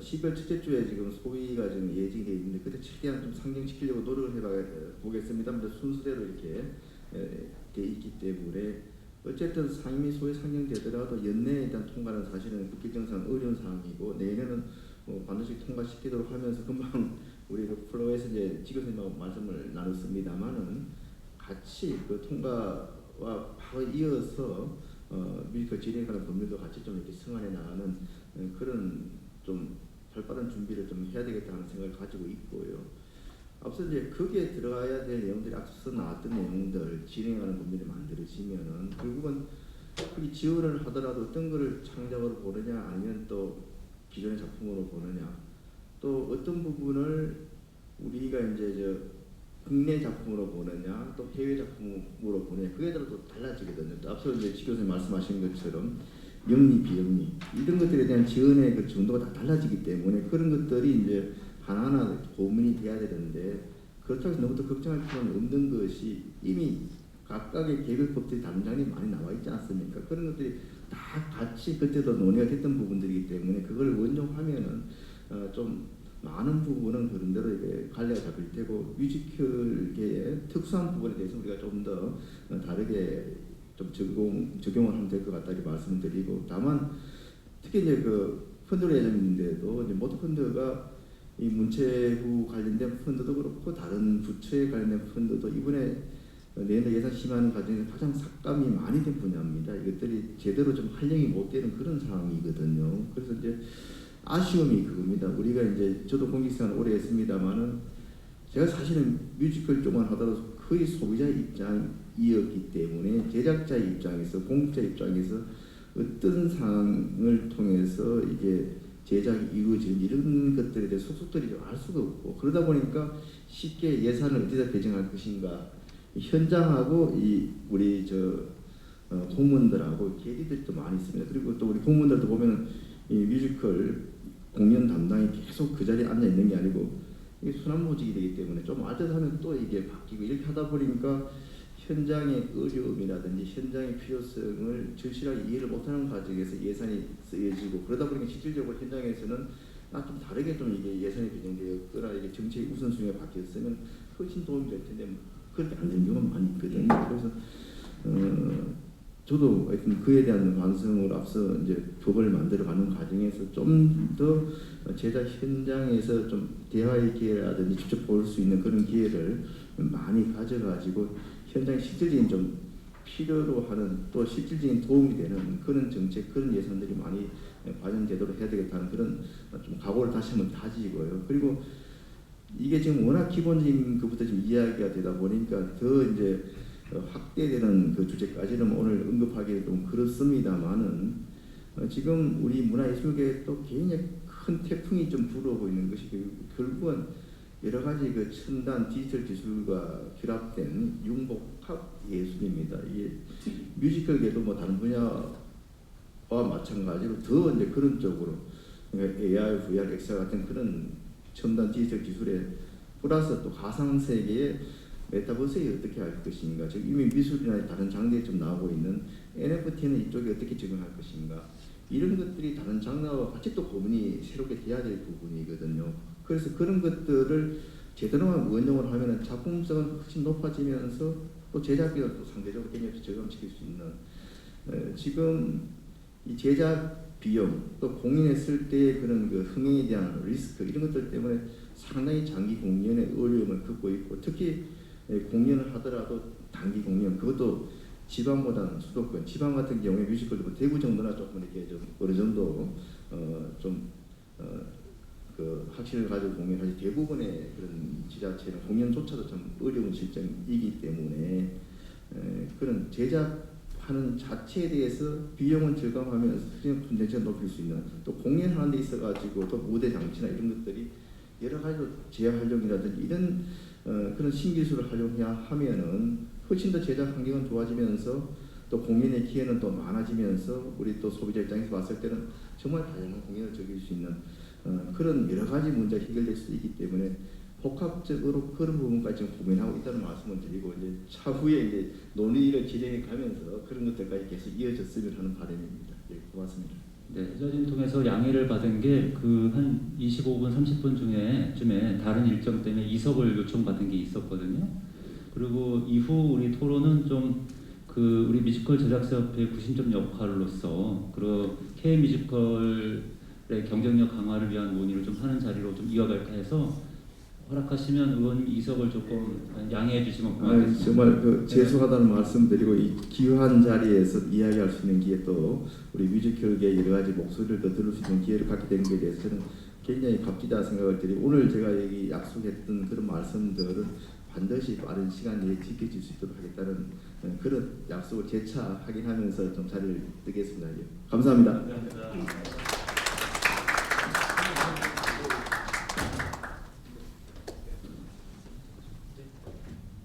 12월 첫째 주에 지금 소위가 지금 예정이 되어 있는데 그때 최대한 좀 상정시키려고 노력을 해보겠습니다만 순서대로 이렇게 돼 있기 때문에 어쨌든 상임위 소위 상정되더라도 연내에 일단 통과는 사실은 국회정상 어려운 상황이고 내년은 반드시 통과시키도록 하면서 금방 우리 그 플로에서 이제 지교수님하고 말씀을 나눴습니다만은 같이 그 통과와 바로 이어서 뮤지컬 진행에 관한 법률도 같이 좀 이렇게 승화해 나가는 그런 좀 발빠른 준비를 좀 해야 되겠다는 생각을 가지고 있고요. 앞서 이제 거기에 들어가야 될 내용들이 앞서 나왔던 내용들 진행하는 법률이 만들어지면은 결국은 그 지원을 하더라도 어떤 거를 창작으로 보느냐 아니면 또 기존의 작품으로 보느냐 또 어떤 부분을 우리가 이제 저 국내 작품으로 보느냐 또 해외 작품으로 보느냐 그에 따라 또 달라지거든요. 또 앞서 이제 지 교수님 말씀하신 것처럼 영리 비영리 이런 것들에 대한 지원의 그 정도가 다 달라지기 때문에 그런 것들이 이제 하나하나 고민이 돼야 되는데 그렇다고 해서 너무 더 걱정할 필요는 없는 것이 이미 각각의 개별법들이 다른 장면이 많이 나와 있지 않습니까? 그런 것들이 다 같이 그때도 논의가 됐던 부분들이기 때문에 그걸 원용하면은 좀 많은 부분은 그런대로 이게 관리가 잡힐 테고 뮤지컬계의 특수한 부분에 대해서 우리가 좀 더 다르게 좀 적용을 하면 될 것 같다 이렇게 말씀을 드리고 다만 특히 이제 그 펀드 예정인데도 이제 모두 펀드가 이 문체부 관련된 펀드도 그렇고 다른 부처에 관련된 펀드도 이번에 내년 예산 심의하는 과정에서 가장 삭감이 많이 된 분야입니다. 이것들이 제대로 좀 활용이 못 되는 그런 상황이거든요. 그래서 이제 아쉬움이 그겁니다. 우리가 이제 저도 공직생활 오래 했습니다만은 제가 사실은 뮤지컬 쪽만 하더라도 거의 소비자 입장이었기 때문에 제작자 입장에서 공급자 입장에서 어떤 상황을 통해서 이게 제작이 이루어지는 이런 것들에 대해 속속들이 좀 알 수가 없고 그러다 보니까 쉽게 예산을 어디다 배정할 것인가 현장하고 이 우리 공무원들하고 괴리들도 많이 있습니다. 그리고 또 우리 공무원들도 보면은 이 뮤지컬 공연 담당이 계속 그 자리에 앉아 있는 게 아니고 이게 순환모직이 되기 때문에 좀 알 듯 하면 또 이게 바뀌고 이렇게 하다 보니까 현장의 어려움이라든지 현장의 필요성을 절실하게 이해를 못하는 과정에서 예산이 쓰여지고 그러다 보니까 실질적으로 현장에서는 좀 다르게 좀 이게 예산이 배정되었거나 이게 정책의 우선순위가 바뀌었으면 훨씬 도움이 될 텐데 그렇게 안 되는 경우가 많이 있거든요. 그래서 저도 하여튼 그에 대한 반성을 앞서 이제 법을 만들어가는 과정에서 좀 더 제작 현장에서 좀 대화의 기회라든지 직접 볼 수 있는 그런 기회를 많이 가져가지고 현장에 실질적인 좀 필요로 하는 또 실질적인 도움이 되는 그런 정책 그런 예산들이 많이 반영되도록 해야 되겠다는 그런 좀 각오를 다시 한번 다지고요. 그리고 이게 지금 워낙 기본적인 것부터 지금 이야기가 되다 보니까 더 이제 확대되는 그 주제까지는 오늘 언급하기 좀 그렇습니다만은 지금 우리 문화예술계에 또 굉장히 큰 태풍이 좀 불어오고 있는 것이 결국은 여러 가지 그 첨단 디지털 기술과 결합된 융복합 예술입니다. 이게 뮤지컬계도 뭐 다른 분야와 마찬가지로 더 이제 그런 쪽으로 AR, VR, XR 같은 그런 첨단 디지털 기술에 플러스 또 가상 세계의 메타버스에 어떻게 할 것인가, 즉 이미 미술이나 다른 장르에 좀 나오고 있는 NFT는 이쪽에 어떻게 적용할 것인가, 이런 것들이 다른 장르와 같이 또 고민이 새롭게 돼야 될 부분이거든요. 그래서 그런 것들을 제대로만 원용을 하면 작품성은 훨씬 높아지면서 또 제작비가 또 상대적으로 굉장히 저감시킬 수 있는 지금 이 제작 비용 또 공연했을 때 그런 그 흥행에 대한 리스크 이런 것들 때문에 상당히 장기 공연의 어려움을 겪고 있고 특히 공연을 하더라도 단기 공연 그것도 지방보다는 수도권 지방 같은 경우에 뮤지컬도 대구 정도나 조금 이렇게 좀 어느 정도 그 확신을 가지고 공연하지 대부분의 그런 지자체는 공연조차도 좀 어려운 실정이기 때문에 그런 제작하는 자체에 대해서 비용은 절감하면서 콘텐츠를 높일 수 있는 또 공연하는 데 있어가지고 또 무대 장치나 이런 것들이 여러 가지로 재활용이라든지 이런 그런 신기술을 활용해야 하면은 훨씬 더 제작 환경은 좋아지면서 또 공연의 기회는 또 많아지면서 우리 또 소비자 입장에서 봤을 때는 정말 다양한 공연을 즐길 수 있는 그런 여러 가지 문제가 해결될 수 있기 때문에 복합적으로 그런 부분까지 지금 고민하고 있다는 말씀을 드리고 이제 차후에 이제 논의를 진행해 가면서 그런 것들까지 계속 이어졌으면 하는 바람입니다. 예, 고맙습니다. 네, 회자진 통해서 양해를 받은 게 그 한 25분, 30분 쯤에 다른 일정 때문에 이석을 요청받은 게 있었거든요. 그리고 이후 우리 토론은 좀 그 우리 뮤지컬 제작사협회 구심점 역할로서 그 K 뮤지컬의 경쟁력 강화를 위한 논의를 좀 하는 자리로 좀 이어갈까 해서 허락하시면 의원님 이석을 조금 양해해 주시면 고맙겠습니다. 정말 그 죄송하다는 말씀드리고 이 귀한 자리에서 이야기할 수 있는 기회 또 우리 뮤지컬계의 여러 가지 목소리를 더 들을 수 있는 기회를 갖게 된 것에 대해서 저는 굉장히 값지다 생각을 드리고 오늘 제가 여기 약속했던 그런 말씀들은 반드시 빠른 시간 내에 지켜질 수 있도록 하겠다는 그런 약속을 재차 확인하면서 좀 자리를 뜨겠습니다. 예. 감사합니다.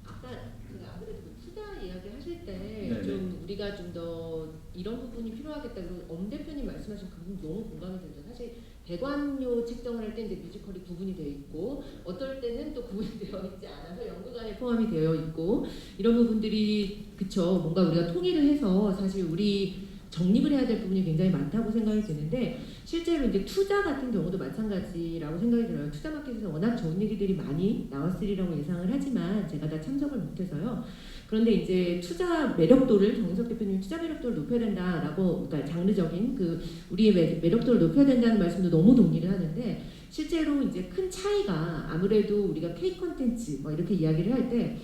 아까 그 아무래도 그 투자 이야기 하실 때 네네. 좀 우리가 좀 더 이런 부분이 필요하겠다. 그리고 엄 대표님 말씀하신 그 부분 너무 공감이 됩니다. 사실 배관료 책정을 할 때 이제 뮤지컬이 구분이 되어 있고 어떨 때는 또 구분이 되어 있지 않아서 연극안에 포함이 되어 있고 이런 부분들이 그쵸 뭔가 우리가 통일을 해서 사실 우리 정립을 해야 될 부분이 굉장히 많다고 생각이 드는데 실제로 이제 투자 같은 경우도 마찬가지라고 생각이 들어요. 투자 마켓에서 워낙 좋은 얘기들이 많이 나왔으리라고 예상을 하지만 제가 다 참석을 못해서요. 그런데 이제 투자 매력도를 정인석 대표님이 투자 매력도를 높여야 된다라고 그러니까 장르적인 그 우리의 매력도를 높여야 된다는 말씀도 너무 동의를 하는데 실제로 이제 큰 차이가 아무래도 우리가 K 콘텐츠 뭐 이렇게 이야기를 할 때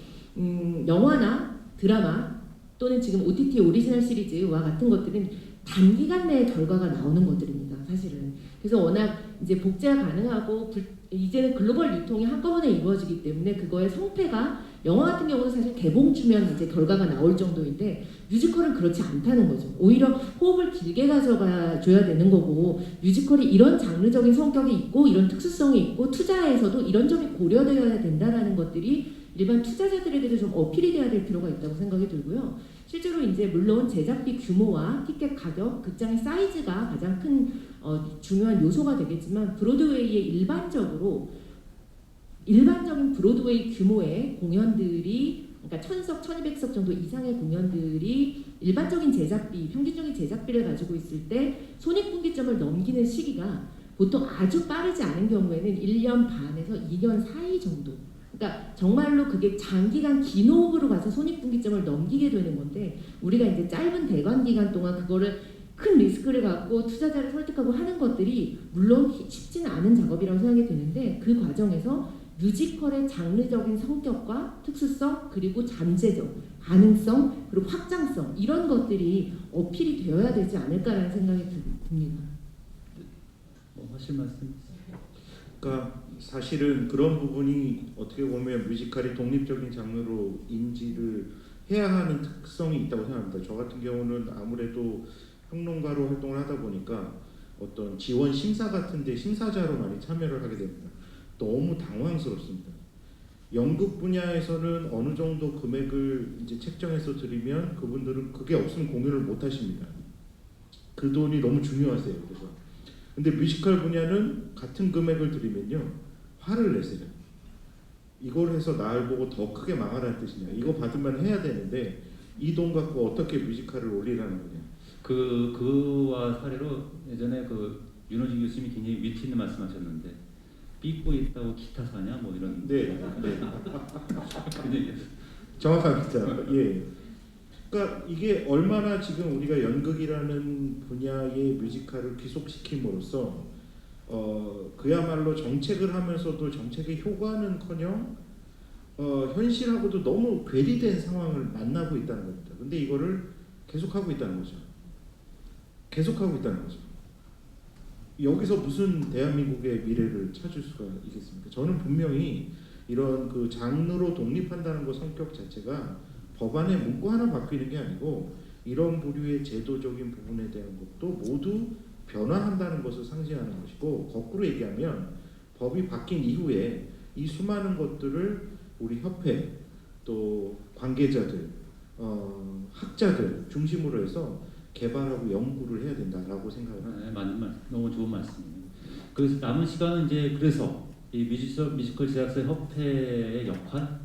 영화나 드라마 또는 지금 OTT 오리지널 시리즈와 같은 것들은 단기간 내에 결과가 나오는 것들입니다. 사실은. 그래서 워낙 이제 복제가 가능하고 이제는 글로벌 유통이 한꺼번에 이루어지기 때문에 그거의 성패가 영화 같은 경우는 사실 개봉 주면 이제 결과가 나올 정도인데 뮤지컬은 그렇지 않다는 거죠. 오히려 호흡을 길게 가져가 줘야 되는 거고 뮤지컬이 이런 장르적인 성격이 있고 이런 특수성이 있고 투자에서도 이런 점이 고려되어야 된다라는 것들이 일반 투자자들에게도 좀 어필이 돼야 될 필요가 있다고 생각이 들고요. 실제로 이제 물론 제작비 규모와 티켓 가격, 극장의 사이즈가 가장 큰 중요한 요소가 되겠지만 브로드웨이의 일반적인 브로드웨이 규모의 공연들이 그러니까 1000석, 1200석 정도 이상의 공연들이 일반적인 제작비, 평균적인 제작비를 가지고 있을 때 손익분기점을 넘기는 시기가 보통 아주 빠르지 않은 경우에는 1년 반에서 2년 사이 정도. 그러니까 정말로 그게 장기간 긴 호흡으로 가서 손익분기점을 넘기게 되는 건데 우리가 이제 짧은 대관 기간 동안 그거를 큰 리스크를 갖고 투자자를 설득하고 하는 것들이 물론 쉽지는 않은 작업이라고 생각이 드는데 그 과정에서 뮤지컬의 장르적인 성격과 특수성 그리고 잠재적 가능성 그리고 확장성 이런 것들이 어필이 되어야 되지 않을까라는 생각이 듭니다. 뭐 하실 말씀? 그러니까 사실은 그런 부분이 어떻게 보면 뮤지컬이 독립적인 장르로 인지를 해야 하는 특성이 있다고 생각합니다. 저 같은 경우는 아무래도 평론가로 활동을 하다 보니까 어떤 지원 심사 같은 데 심사자로 많이 참여를 하게 됩니다. 너무 당황스럽습니다. 연극 분야에서는 어느 정도 금액을 이제 책정해서 드리면 그분들은 그게 없으면 공연을 못 하십니다. 그 돈이 너무 중요하세요. 그래서 근데 뮤지컬 분야는 같은 금액을 드리면요 화를 내세요. 이걸 해서 날 보고 더 크게 망하라는 뜻이냐. 이거 받으면 해야 되는데 이 돈 갖고 어떻게 뮤지컬을 올리라는 거냐. 그와 사례로 예전에 그 윤호진 교수님이 굉장히 위트 있는 말씀하셨는데 삐고 있다고 기타 사냐 뭐 이런. 네. 근데 정확합니다. 예. 그러니까 이게 얼마나 지금 우리가 연극이라는 분야의 뮤지컬을 귀속시킴으로써 그야말로 정책을 하면서도 정책의 효과는커녕 현실하고도 너무 괴리된 상황을 만나고 있다는 겁니다. 근데 이거를 계속하고 있다는 거죠. 계속하고 있다는 거죠. 여기서 무슨 대한민국의 미래를 찾을 수가 있겠습니까? 저는 분명히 이런 그 장르로 독립한다는 것 성격 자체가 법안의 문구 하나 바뀌는 게 아니고 이런 부류의 제도적인 부분에 대한 것도 모두 변화한다는 것을 상징하는 것이고 거꾸로 얘기하면 법이 바뀐 이후에 이 수많은 것들을 우리 협회 또 관계자들 학자들 중심으로 해서 개발하고 연구를 해야 된다라고 생각을 합니다. 맞는 말, 너무 좋은 말씀이에요. 그 남은 시간은 이제 그래서 이 뮤지컬 제작사 협회의 역할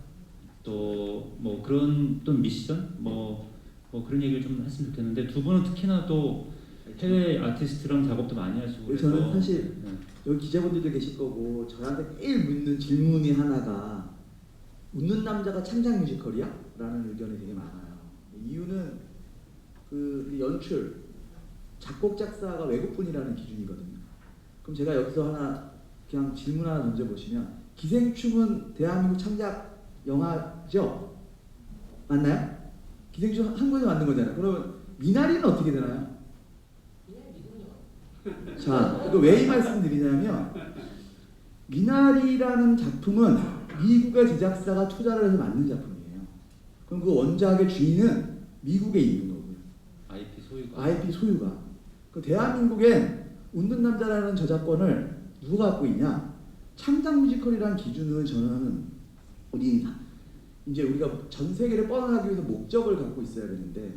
또 뭐 그런 또 미션 뭐 그런 얘기를 좀 했으면 좋겠는데 두 분은 특히나 또 해외 아티스트랑 작업도 많이 하시고 그래서 저는 사실 네. 여기 기자분들도 계실 거고 저한테 매일 묻는 질문이 하나가 웃는 남자가 창작 뮤지컬이야? 라는 의견이 되게 많아요. 이유는 그 연출, 작곡, 작사가 외국분이라는 기준이거든요. 그럼 제가 여기서 하나 그냥 질문 하나 던져보시면 기생충은 대한민국 창작 영화죠? 맞나요? 기생충 한국에서 만든 거잖아요. 그러면 미나리는 어떻게 되나요? 자, 이거 왜 이 말씀 드리냐면 미나리라는 작품은 미국의 제작사가 투자를 해서 만든 작품이에요. 그럼 그 원작의 주인은 미국에 있는 거고요. IP 소유가. 그 대한민국엔 웃는 남자라는 저작권을 누가 갖고 있냐? 창작 뮤지컬이라는 기준은 저는 이제 우리가 전 세계를 뻗어나가기 위해서 목적을 갖고 있어야 되는데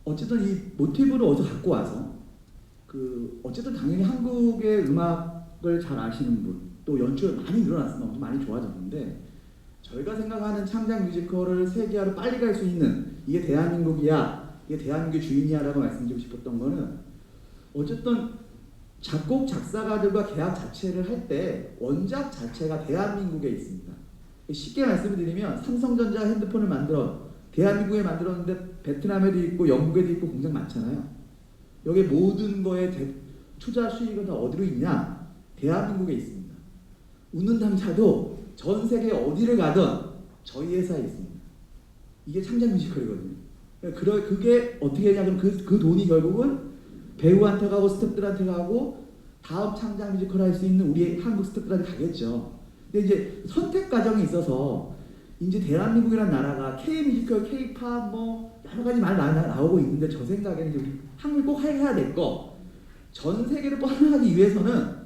어쨌든 이 모티브를 어디서 갖고 와서 어쨌든 당연히 한국의 음악을 잘 아시는 분, 또 연출 많이 늘어났습니다. 엄청 많이 좋아졌는데 저희가 생각하는 창작 뮤지컬을 세계화로 빨리 갈 수 있는 이게 대한민국이야, 이게 대한민국의 주인이야라고 말씀드리고 싶었던 거는 어쨌든 작곡 작사가들과 계약 자체를 할 때 원작 자체가 대한민국에 있습니다. 쉽게 말씀을 드리면 삼성전자 핸드폰을 대한민국에 만들었는데 베트남에도 있고 영국에도 있고 공장 많잖아요. 여기 모든 거에 투자 수익은 다 어디로 있냐? 대한민국에 있습니다. 웃는 남자도 전 세계 어디를 가든 저희 회사에 있습니다. 이게 창작 뮤지컬이거든요. 그게 어떻게 되냐? 그럼 그 돈이 결국은 배우한테 가고 스태프들한테 가고 다음 창작 뮤지컬 할 수 있는 우리 한국 스태프들한테 가겠죠. 근데 이제 선택 과정에 있어서 이제 대한민국이라는 나라가 K-뮤지컬, K-팝 뭐 여러 가지 말 나오고 있는데 저 생각에는 이제 우리 한국이 꼭 해야 될 거 전 세계를 뻗어나가기 위해서는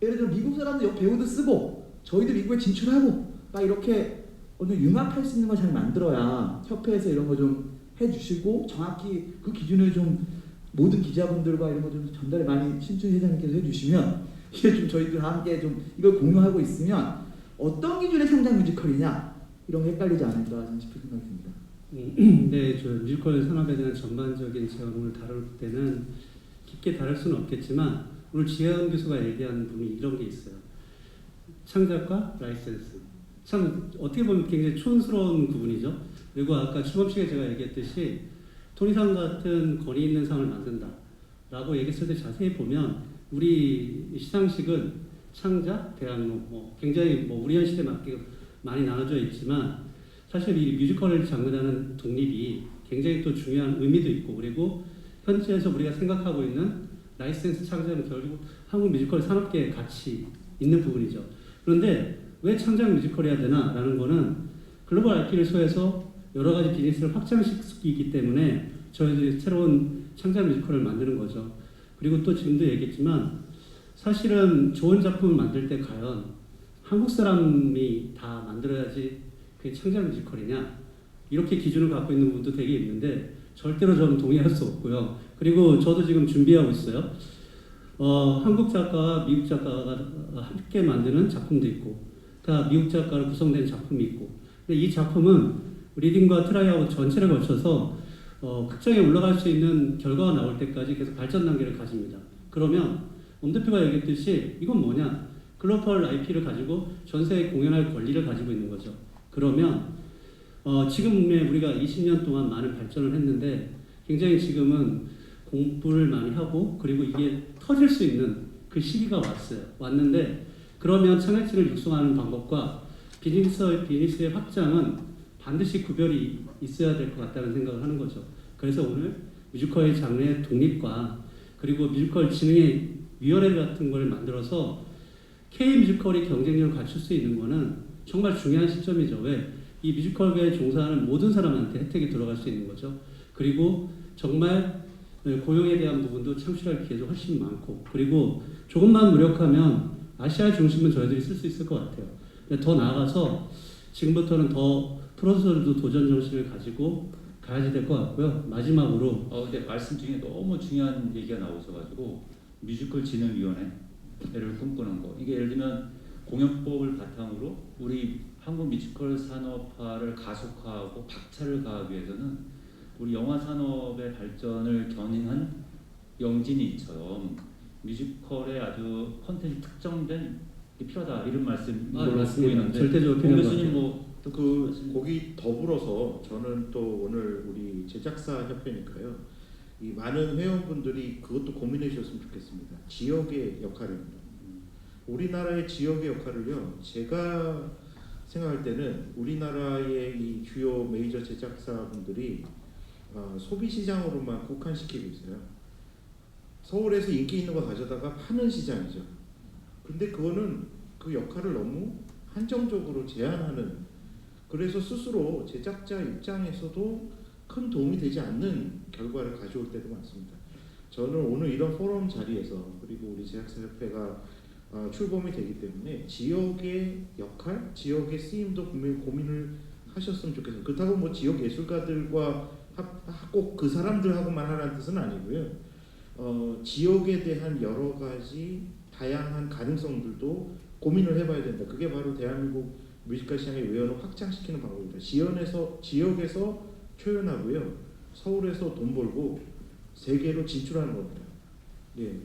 예를 들어 미국 사람들 배우도 쓰고 저희도 미국에 진출하고 막 이렇게 어느 융합할 수 있는 걸 잘 만들어야 협회에서 이런 거 좀 해주시고 정확히 그 기준을 좀 모든 기자분들과 이런 거 좀 전달을 많이 신춘희 회장님께서 해주시면 이게 좀 저희들 함께 좀 이걸 공유하고 있으면 어떤 기준의 창작 뮤지컬이냐 이런 게 헷갈리지 않을까 저는 싶은 생각이 듭니다. 네, 저 뮤지컬 산업에 대한 전반적인 제안을 다룰 때는 깊게 다룰 수는 없겠지만 오늘 지혜은 교수가 얘기한 부분이 이런 게 있어요. 창작과 라이센스. 참 어떻게 보면 굉장히 촌스러운 부분이죠. 그리고 아까 출범식에 제가 얘기했듯이 토니상 같은 권위 있는 상을 만든다라고 얘기했을 때 자세히 보면 우리 시상식은 창작, 대학로 굉장히 우리 현 시대에 맞게 많이 나눠져 있지만 사실 이 뮤지컬을 장르라는 독립이 굉장히 또 중요한 의미도 있고 그리고 현지에서 우리가 생각하고 있는 라이센스 창작은 결국 한국 뮤지컬 산업계에 같이 있는 부분이죠. 그런데 왜 창작 뮤지컬이어야 되나라는 거는 글로벌 IP를 소해서 여러 가지 비즈니스를 확장시키기 때문에 저희들이 새로운 창작 뮤지컬을 만드는 거죠. 그리고 또 지금도 얘기했지만 사실은 좋은 작품을 만들 때 과연 한국 사람이 다 만들어야지 그게 창작 뮤지컬이냐 이렇게 기준을 갖고 있는 분도 되게 있는데 절대로 저는 동의할 수 없고요. 그리고 저도 지금 준비하고 있어요. 한국 작가와 미국 작가가 함께 만드는 작품도 있고 다 미국 작가로 구성된 작품이 있고 근데 이 작품은 리딩과 트라이아웃 전체를 거쳐서 극장에 올라갈 수 있는 결과가 나올 때까지 계속 발전 단계를 가집니다. 그러면 엄 대표가 얘기했듯이 이건 뭐냐? 글로벌 IP를 가지고 전 세계에 공연할 권리를 가지고 있는 거죠. 그러면 지금의 우리가 20년 동안 많은 발전을 했는데 굉장히 지금은 공부를 많이 하고 그리고 이게 터질 수 있는 그 시기가 왔는데 그러면 창작진을 육성하는 방법과 비즈니스의 확장은 반드시 구별이 있어야 될 것 같다는 생각을 하는 거죠. 그래서 오늘 뮤지컬 장르의 독립과 그리고 뮤지컬 진흥의 위원회 같은 걸 만들어서 K-뮤지컬이 경쟁력을 갖출 수 있는 거는 정말 중요한 시점이죠. 왜? 이 뮤지컬계에 종사하는 모든 사람한테 혜택이 들어갈 수 있는 거죠. 그리고 정말 고용에 대한 부분도 창출할 기회도 훨씬 많고 그리고 조금만 노력하면 아시아 중심은 저희들이 쓸 수 있을 것 같아요. 더 나아가서 지금부터는 더 프로듀서들도 도전 정신을 가지고 가야지 될 것 같고요. 마지막으로 근데 말씀 중에 너무 중요한 얘기가 나오셔가지고 뮤지컬 진흥위원회 를 꿈꾸는 거. 이게 예를 들면 공연법을 바탕으로 우리 한국 뮤지컬 산업화를 가속화하고 박차를 가하기 위해서는 우리 영화 산업의 발전을 견인한 영진이처럼 뮤지컬의 아주 컨텐츠 특정된 게 필요하다 이런 말씀 맞습니다. 보이는데 절대적으로 필요한 것 교수님 같아요. 뭐 그 거기 더불어서 저는 또 오늘 우리 제작사 협회니까요. 이 많은 회원분들이 그것도 고민해 주셨으면 좋겠습니다. 지역의 역할입니다. 우리나라의 지역의 역할을요. 제가 생각할 때는 우리나라의 이 주요 메이저 제작사분들이 소비 시장으로만 국한시키고 있어요. 서울에서 인기 있는 거 가져다가 파는 시장이죠. 근데 그거는 그 역할을 너무 한정적으로 제한하는, 그래서 스스로 제작자 입장에서도 큰 도움이 되지 않는 결과를 가져올 때도 많습니다. 저는 오늘 이런 포럼 자리에서 그리고 우리 제작사 협회가 출범이 되기 때문에 지역의 역할, 지역의 쓰임도 분명히 고민을 하셨으면 좋겠어요. 그렇다고 뭐 지역 예술가들과 꼭 그 사람들하고만 하라는 뜻은 아니고요. 지역에 대한 여러 가지 다양한 가능성들도 고민을 해봐야 된다. 그게 바로 대한민국 뮤지컬 시장의 외연을 확장시키는 방법입니다. 지역에서 표현하고요. 서울에서 돈 벌고 세계로 진출하는 겁니다. 예,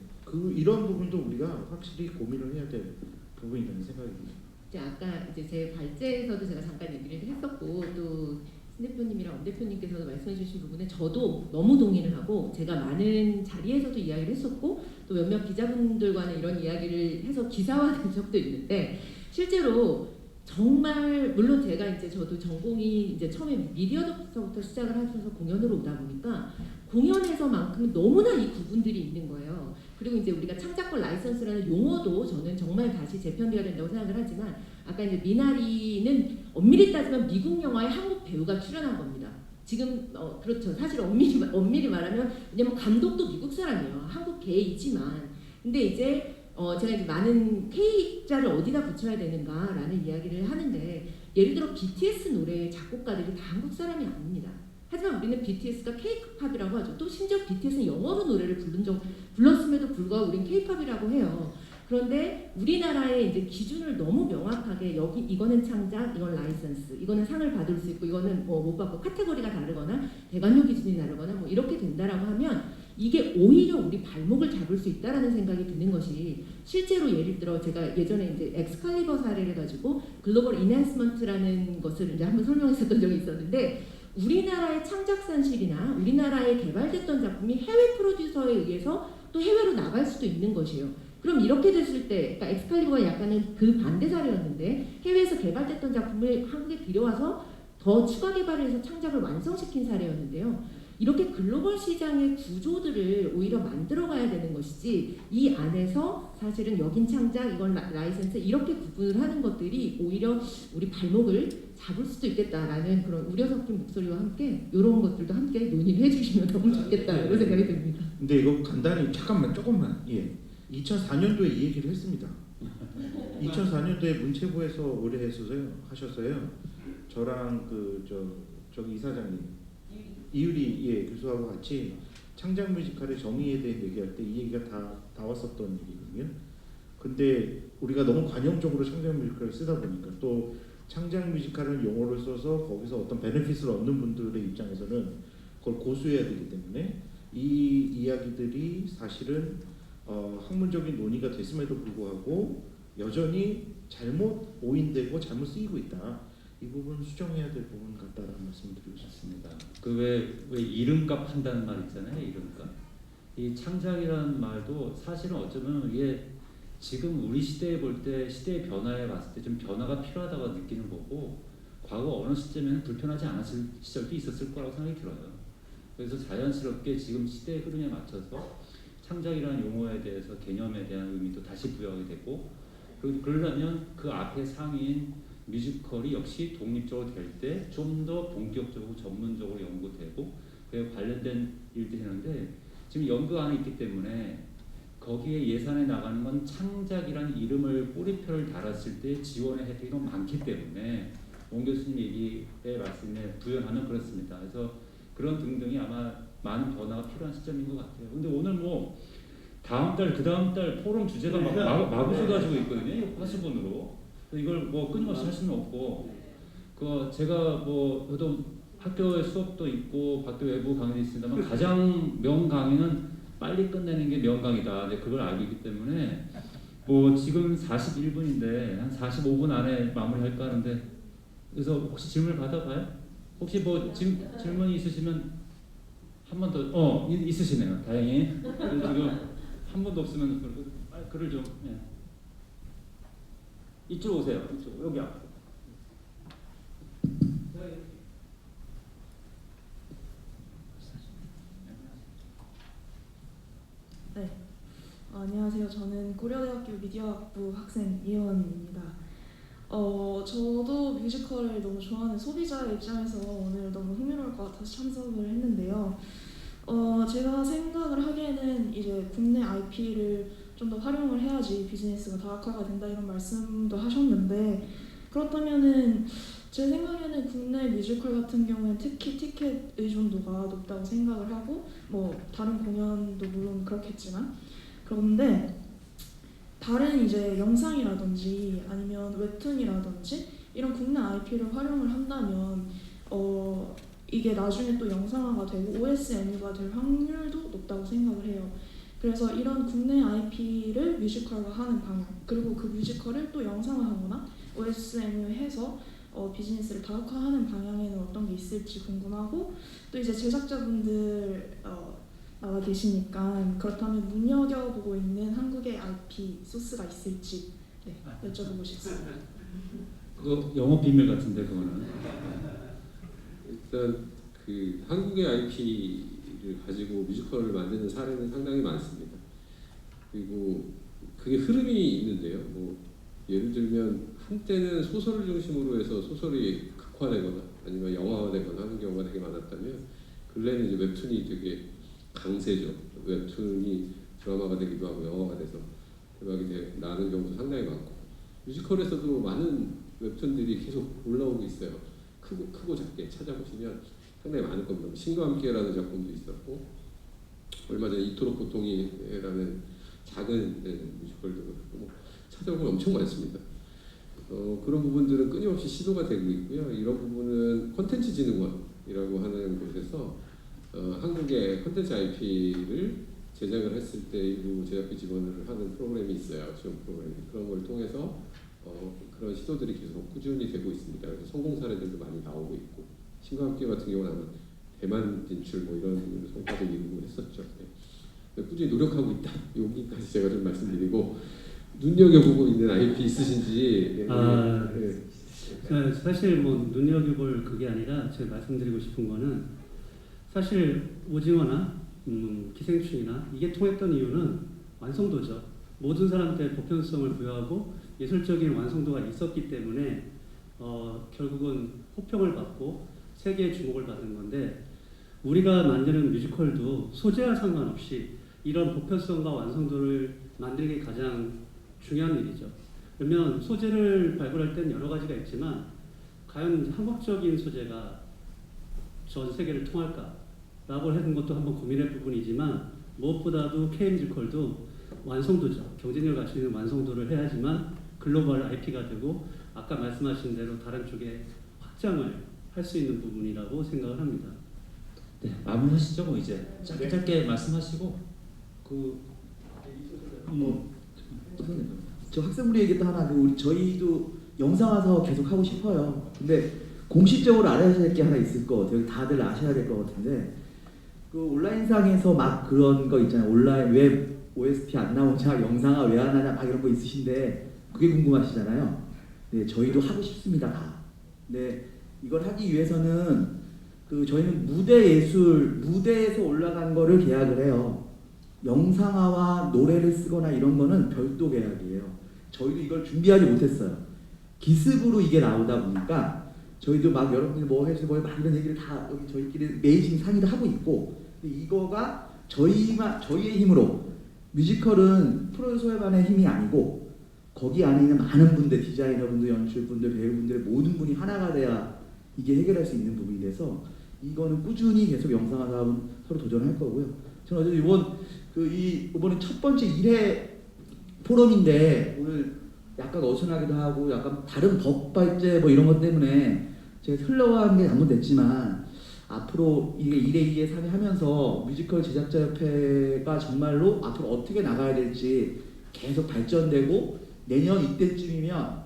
이런 부분도 우리가 확실히 고민을 해야 될 부분이라는 생각이 듭니다. 이제 아까 이제 제 발제에서도 제가 잠깐 얘기를 했었고 또 신 대표님이랑 엄 대표님께서도 말씀해주신 부분에 저도 너무 동의를 하고 제가 많은 자리에서도 이야기를 했었고 또 몇몇 기자분들과는 이런 이야기를 해서 기사화된 적도 있는데 실제로 정말 물론 제가 이제 저도 전공이 이제 처음에 미디어부터 시작을 하셔서 공연으로 오다 보니까 공연에서만큼 너무나 이 구분들이 있는 거예요. 그리고 이제 우리가 창작권 라이선스라는 용어도 저는 정말 다시 재편되어야 된다고 생각을 하지만 아까 이제 미나리는 엄밀히 따지면 미국 영화에 한국 배우가 출연한 겁니다. 지금 그렇죠. 사실 엄밀히 말하면 왜냐면 감독도 미국 사람이에요. 한국계이지만 근데 이제 제가 이제 많은 K자를 어디다 붙여야 되는가라는 이야기를 하는데 예를 들어 BTS 노래의 작곡가들이 다 한국 사람이 아닙니다. 하지만 우리는 BTS가 K-팝이라고 하죠. 또 심지어 BTS는 영어로 노래를 불렀음에도 불구하고 우리는 K-팝이라고 해요. 그런데 우리나라의 이제 기준을 너무 명확하게 여기 이거는 창작, 이건 라이선스, 이거는 상을 받을 수 있고 이거는 뭐 못 받고 카테고리가 다르거나 대관료 기준이 다르거나 뭐 이렇게 된다라고 하면 이게 오히려 우리 발목을 잡을 수 있다라는 생각이 드는 것이 실제로 예를 들어 제가 예전에 이제 엑스칼리버 사례를 가지고 글로벌 이낸스먼트라는 것을 이제 한번 설명했었던 적이 있었는데 우리나라의 창작산실이나 우리나라에 개발됐던 작품이 해외 프로듀서에 의해서 또 해외로 나갈 수도 있는 것이에요. 그럼 이렇게 됐을 때, 그러니까 엑스칼리버가 약간은 그 반대 사례였는데 해외에서 개발됐던 작품을 한국에 들여와서 더 추가 개발을 해서 창작을 완성시킨 사례였는데요. 이렇게 글로벌 시장의 구조들을 오히려 만들어가야 되는 것이지 이 안에서 사실은 여긴 창작, 이건 라이선스 이렇게 구분을 하는 것들이 오히려 우리 발목을 잡을 수도 있겠다라는 그런 우려 섞인 목소리와 함께 이런 것들도 함께 논의를 해주시면 너무 좋겠다 이런 생각이 듭니다. 근데 이거 간단히 조금만 2004년도에 이 얘기를 했습니다. 2004년도에 문체부에서 의뢰하셨어요. 저랑 저기 이사장님 이유리 교수하고 같이 창작 뮤지컬의 정의에 대해 얘기할 때 이 얘기가 다 나왔었던 얘기거든요. 근데 우리가 너무 관용적으로 창작 뮤지컬을 쓰다 보니까 또 창작 뮤지컬을 용어를 써서 거기서 어떤 베네핏을 얻는 분들의 입장에서는 그걸 고수해야 되기 때문에 이 이야기들이 사실은 학문적인 논의가 됐음에도 불구하고 여전히 잘못 오인되고 잘못 쓰이고 있다. 이 부분 수정해야 될 부분 같다라는 말씀을 드리고 싶습니다. 그 왜 이름값 한다는 말 있잖아요. 이름값. 이 창작이라는 말도 사실은 어쩌면 이게 지금 우리 시대에 볼 때 시대의 변화에 봤을 때 좀 변화가 필요하다고 느끼는 거고 과거 어느 시점에는 불편하지 않았을 시절도 있었을 거라고 생각이 들어요. 그래서 자연스럽게 지금 시대의 흐름에 맞춰서 창작이라는 용어에 대해서 개념에 대한 의미도 다시 부여하게 되고 그러려면 그 앞에 상위인 뮤지컬이 역시 독립적으로 될 때 좀 더 본격적으로 전문적으로 연구되고 그에 관련된 일들이 하는데 지금 연구 안에 있기 때문에 거기에 예산에 나가는 건 창작이라는 이름을 꼬리표를 달았을 때 지원의 혜택이 너무 많기 때문에 옹 교수님 얘기의 말씀에 부연하면 그렇습니다. 그래서 그런 등등이 아마 많은 변화가 필요한 시점인 것 같아요. 근데 오늘 뭐 다음 달 그 다음 달 포럼 주제가 마구 쏟아지고 있거든요. 이 화수분으로. 이걸 뭐 끊임없이 할 수는 없고 그 제가 뭐 저도 학교에 수업도 있고 학교 외부 강의도 있습니다만 가장 명강의는 빨리 끝내는 게 명강이다. 이제 그걸 알고 있기 때문에 뭐 지금 41분인데 한 45분 안에 마무리할까 하는데 그래서 혹시 질문을 받아봐요? 혹시 뭐 질문이 있으시면 한 번 더 있으시네요. 다행히 지금 한 번도 없으면 글을 좀 이쪽 오세요. 이쪽 여기 앞으로. 네. 안녕하세요. 저는 고려대학교 미디어학부 학생 이혜원입니다. 저도 뮤지컬을 너무 좋아하는 소비자의 입장에서 오늘 너무 흥미로울 것 같아서 참석을 했는데요. 제가 생각을 하기에는 이제 국내 IP를 좀 더 활용을 해야지 비즈니스가 다각화가 된다 이런 말씀도 하셨는데 그렇다면은 제 생각에는 국내 뮤지컬 같은 경우는 특히 티켓 의존도가 높다고 생각을 하고 뭐 다른 공연도 물론 그렇겠지만 그런데 다른 이제 영상이라든지 아니면 웹툰이라든지 이런 국내 IP를 활용을 한다면 이게 나중에 또 영상화가 되고 OSMU가 될 확률도 높다고 생각을 해요. 그래서 이런 국내 IP를 뮤지컬화하는 방향 그리고 그 뮤지컬을 또 영상화하거나 OSMU해서 비즈니스를 다각화하는 방향에는 어떤 게 있을지 궁금하고 또 이제 제작자분들 나와 계시니까 그렇다면 눈여겨보고 있는 한국의 IP 소스가 있을지 여쭤보고 싶습니다. 그거 영업 비밀 같은데 그거는. 일단 그 한국의 IP를 가지고 뮤지컬을 만드는 사례는 상당히 많습니다. 그리고 그게 흐름이 있는데요. 뭐 예를 들면 한때는 소설을 중심으로 해서 소설이 극화되거나 아니면 영화화되거나 하는 경우가 되게 많았다면 근래는 이제 웹툰이 되게 강세죠. 웹툰이 드라마가 되기도 하고 영화가 돼서 대박이 나는 경우도 상당히 많고 뮤지컬에서도 많은 웹툰들이 계속 올라오고 있어요. 크고 작게 찾아보시면 상당히 많을 겁니다. 신과 함께라는 작품도 있었고 얼마 전에 이토록 고통이라는 작은 뮤지컬도 그렇고 찾아보면 엄청 많습니다. 그런 부분들은 끊임없이 시도가 되고 있고요. 이런 부분은 콘텐츠진흥원이라고 하는 곳에서 한국의 콘텐츠 IP를 제작을 했을 때 일부 제작비 지원을 하는 프로그램이 있어요. 지원 프로그램이. 그런 걸 통해서 그런 시도들이 계속 꾸준히 되고 있습니다. 그래서 성공 사례들도 많이 나오고 있고 신과 함께 같은 경우는 아마 대만 진출 뭐 이런 성과도 이루고 했었죠. 네. 꾸준히 노력하고 있다. 여기까지 제가 좀 말씀드리고 눈여겨보고 있는 IP 있으신지. 사실 뭐 눈여겨볼 그게 아니라 제가 말씀드리고 싶은 거는 사실 오징어나 기생충이나 이게 통했던 이유는 완성도죠. 모든 사람한테 보편성을 부여하고 예술적인 완성도가 있었기 때문에 결국은 호평을 받고 세계의 주목을 받은 건데 우리가 만드는 뮤지컬도 소재와 상관없이 이런 보편성과 완성도를 만들는 게 가장 중요한 일이죠. 그러면 소재를 발굴할 때는 여러 가지가 있지만 과연 한국적인 소재가 전 세계를 통할까라고 하는 것도 한번 고민할 부분이지만 무엇보다도 K뮤지컬도 완성도죠. 경쟁력 가지고 있는 완성도를 해야지만 글로벌 IP가 되고 아까 말씀하신 대로 다른 쪽에 확장을 할 수 있는 부분이라고 생각을 합니다. 네, 마무리하시죠. 뭐 이제 짧게 말씀하시고 저 학생부리 얘기도 하나 저희도 영상 와서 계속 하고 싶어요. 근데 공식적으로 알아야 될 게 하나 있을 것 같아요. 다들 아셔야 될 것 같은데 그 온라인상에서 막 그런 거 있잖아요. 온라인 왜 OST 안 나오냐, 영상화 왜 안 하냐 막 이런 거 있으신데 그게 궁금하시잖아요. 네, 저희도 하고 싶습니다 다. 네, 이걸 하기 위해서는 저희는 무대에서 올라간 거를 계약을 해요. 영상화와 노래를 쓰거나 이런 거는 별도 계약이에요. 저희도 이걸 준비하지 못했어요. 기습으로 이게 나오다 보니까 저희도 막 여러분들 뭐 해주세요 막 이런 얘기를 다 여기 저희끼리 매일 상의도 하고 있고 이거가 저희의 힘으로 뮤지컬은 프로듀서만의 힘이 아니고 거기 안에 있는 많은 분들, 디자이너분들, 연출분들, 배우분들의 모든 분이 하나가 돼야 이게 해결할 수 있는 부분이 돼서 이거는 꾸준히 계속 영상화 사업은 서로 도전할 거고요. 저는 어제 이번 이번에 첫 번째 1회 포럼인데 오늘 약간 어수선하기도 하고 약간 다른 법 발제 뭐 이런 것 때문에 제가 흘러간 게 잘못됐지만 앞으로 이게 1회, 2회, 3회 하면서 뮤지컬 제작자협회가 정말로 앞으로 어떻게 나가야 될지 계속 발전되고 내년 이때쯤이면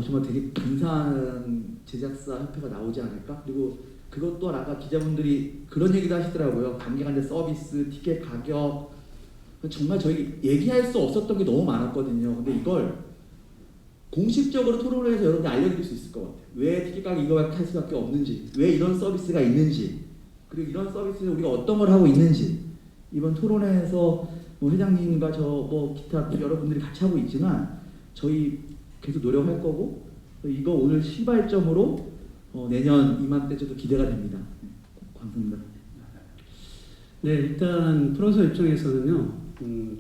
정말 되게 근사한 제작사 협회가 나오지 않을까? 그리고 그것 또한 아까 기자분들이 그런 얘기도 하시더라고요. 관계간대 서비스, 티켓 가격 정말 저희 얘기할 수 없었던 게 너무 많았거든요. 근데 이걸 공식적으로 토론을 해서 여러분들 알려드릴 수 있을 것 같아요. 왜 티켓 가격 이거밖에 할 수밖에 없는지, 왜 이런 서비스가 있는지, 그리고 이런 서비스를 우리가 어떤 걸 하고 있는지 이번 토론회에서 뭐 회장님과 저 뭐 기타 여러분들이 같이 하고 있지만 저희 계속 노력할 거고 이거 오늘 시발점으로 내년 이맘때쯤도 기대가 됩니다. 감사합니다. 네, 일단 프로듀서 입장에서는요,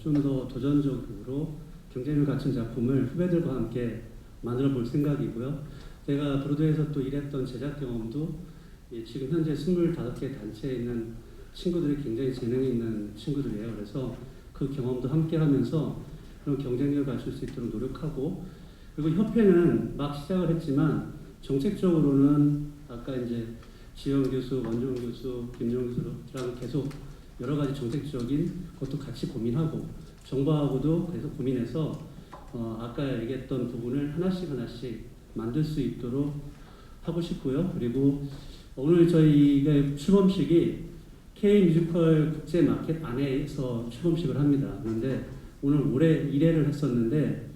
좀 더 도전적으로 경쟁을 갖춘 작품을 후배들과 함께 만들어 볼 생각이고요. 제가 브로드웨이에서 또 일했던 제작 경험도 지금 현재 25개 단체에 있는 친구들이 굉장히 재능이 있는 친구들이에요. 그래서 그 경험도 함께 하면서 그런 경쟁력을 갖출 수 있도록 노력하고, 그리고 협회는 막 시작을 했지만 정책적으로는 아까 이제 지영 교수, 원종 교수, 김종 교수랑 계속 여러 가지 정책적인 것도 같이 고민하고 정부하고도 계속 고민해서 아까 얘기했던 부분을 하나씩 만들 수 있도록 하고 싶고요. 그리고 오늘 저희가 출범식이 K-뮤지컬 국제마켓 안에서 출범식을 합니다. 그런데 오늘 올해 1회를 했었는데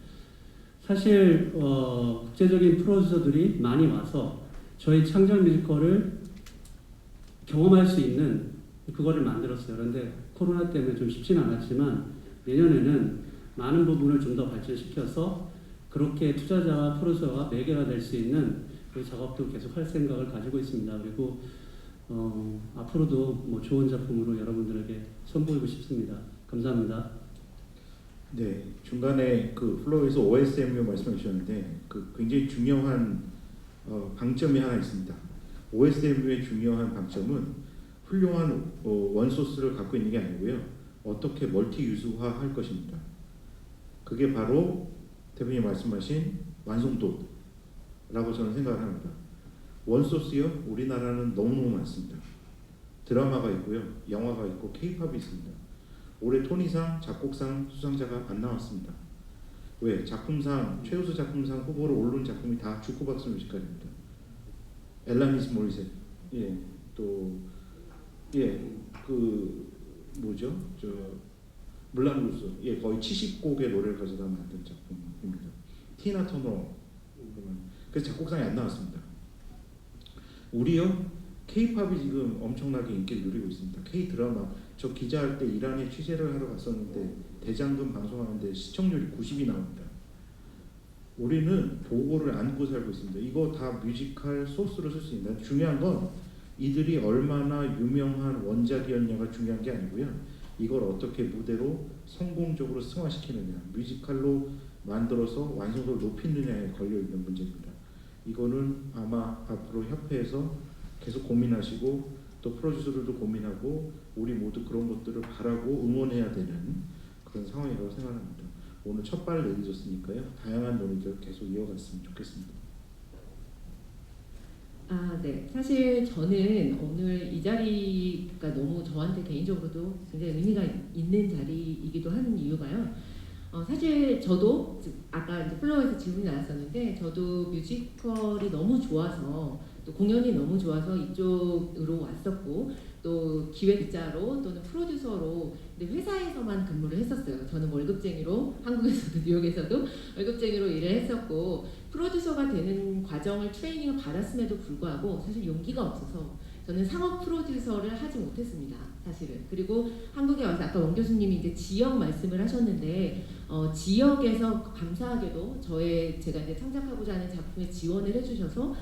사실 국제적인 프로듀서들이 많이 와서 저희 창작 뮤지컬을 경험할 수 있는 그거를 만들었어요. 그런데 코로나 때문에 좀 쉽지는 않았지만 내년에는 많은 부분을 좀 더 발전시켜서 그렇게 투자자와 프로듀서가 매개가 될 수 있는 그 작업도 계속 할 생각을 가지고 있습니다. 그리고 앞으로도 뭐 좋은 작품으로 여러분들에게 선보이고 싶습니다. 감사합니다. 네, 중간에 그 플로우에서 OSMU 말씀해 주셨는데 그 굉장히 중요한 방점이 하나 있습니다. OSMU의 중요한 방점은 훌륭한 원소스를 갖고 있는 게 아니고요. 어떻게 멀티 유수화할 것입니다. 그게 바로 대표님 말씀하신 완성도라고 저는 생각을 합니다. 원소스요, 우리나라는 너무너무 많습니다. 드라마가 있고요, 영화가 있고 K-팝이 있습니다. 올해 토니상, 작곡상 수상자가 안 나왔습니다. 왜? 작품상, 최우수 작품상 후보로 오른 작품이 다 주크박스 뮤지컬입니다. 엘라니스 모리셋, 그 뭐죠? 물란 루소, 거의 70곡의 노래를 가져다 만든 작품입니다. 티나 터너, 그래서 작곡상이 안 나왔습니다. 우리요, K-팝이 지금 엄청나게 인기를 누리고 있습니다. K-드라마, 저 기자할 때 이란에 취재를 하러 갔었는데 대장금 방송하는데 시청률이 90이 나옵니다. 우리는 보고를 안고 살고 있습니다. 이거 다 뮤지컬 소스로 쓸 수 있는. 중요한 건 이들이 얼마나 유명한 원작이었냐가 중요한 게 아니고요. 이걸 어떻게 무대로 성공적으로 승화시키느냐, 뮤지컬로 만들어서 완성도를 높이느냐에 걸려있는 문제입니다. 이거는 아마 앞으로 협회에서 계속 고민하시고 또 프로듀서들도 고민하고 우리 모두 그런 것들을 바라고 응원해야 되는 그런 상황이라고 생각합니다. 오늘 첫 발을 내딛었으니까요. 다양한 논의들 계속 이어갔으면 좋겠습니다. 네. 사실 저는 오늘 이 자리가 너무 저한테 개인적으로도 굉장히 의미가 있는 자리이기도 하는 이유가요. 사실 저도 아까 이제 플로어에서 질문이 나왔었는데 저도 뮤지컬이 너무 좋아서 또 공연이 너무 좋아서 이쪽으로 왔었고 또 기획자로 또는 프로듀서로 근데 회사에서만 근무를 했었어요. 저는 월급쟁이로 한국에서도 뉴욕에서도 월급쟁이로 일을 했었고 프로듀서가 되는 과정을 트레이닝을 받았음에도 불구하고 사실 용기가 없어서 저는 상업 프로듀서를 하지 못했습니다. 사실은. 그리고 한국에 와서 아까 원 교수님이 이제 지역 말씀을 하셨는데 지역에서 감사하게도 제가 이제 창작하고자 하는 작품에 지원을 해주셔서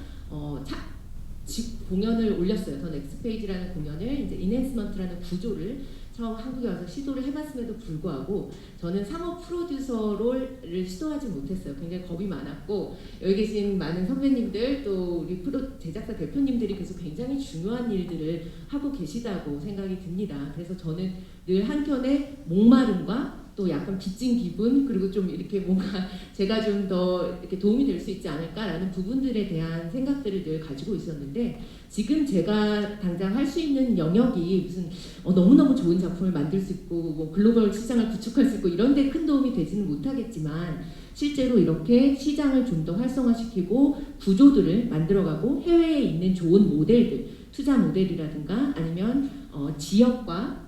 공연을 올렸어요. 더 넥스트 페이지라는 공연을 이제 인핸스먼트라는 구조를 처음 한국에 와서 시도를 해봤음에도 불구하고 저는 상업 프로듀서를 시도하지 못했어요. 굉장히 겁이 많았고 여기 계신 많은 선배님들 또 우리 제작사 대표님들이 계속 굉장히 중요한 일들을 하고 계시다고 생각이 듭니다. 그래서 저는 늘 한켠에 목마름과 또 약간 빚진 기분 그리고 좀 이렇게 뭔가 제가 좀 더 이렇게 도움이 될 수 있지 않을까라는 부분들에 대한 생각들을 늘 가지고 있었는데 지금 제가 당장 할 수 있는 영역이 무슨 너무너무 좋은 작품을 만들 수 있고 뭐 글로벌 시장을 구축할 수 있고 이런 데 큰 도움이 되지는 못하겠지만 실제로 이렇게 시장을 좀 더 활성화시키고 구조들을 만들어가고 해외에 있는 좋은 모델들 투자 모델이라든가 아니면 지역과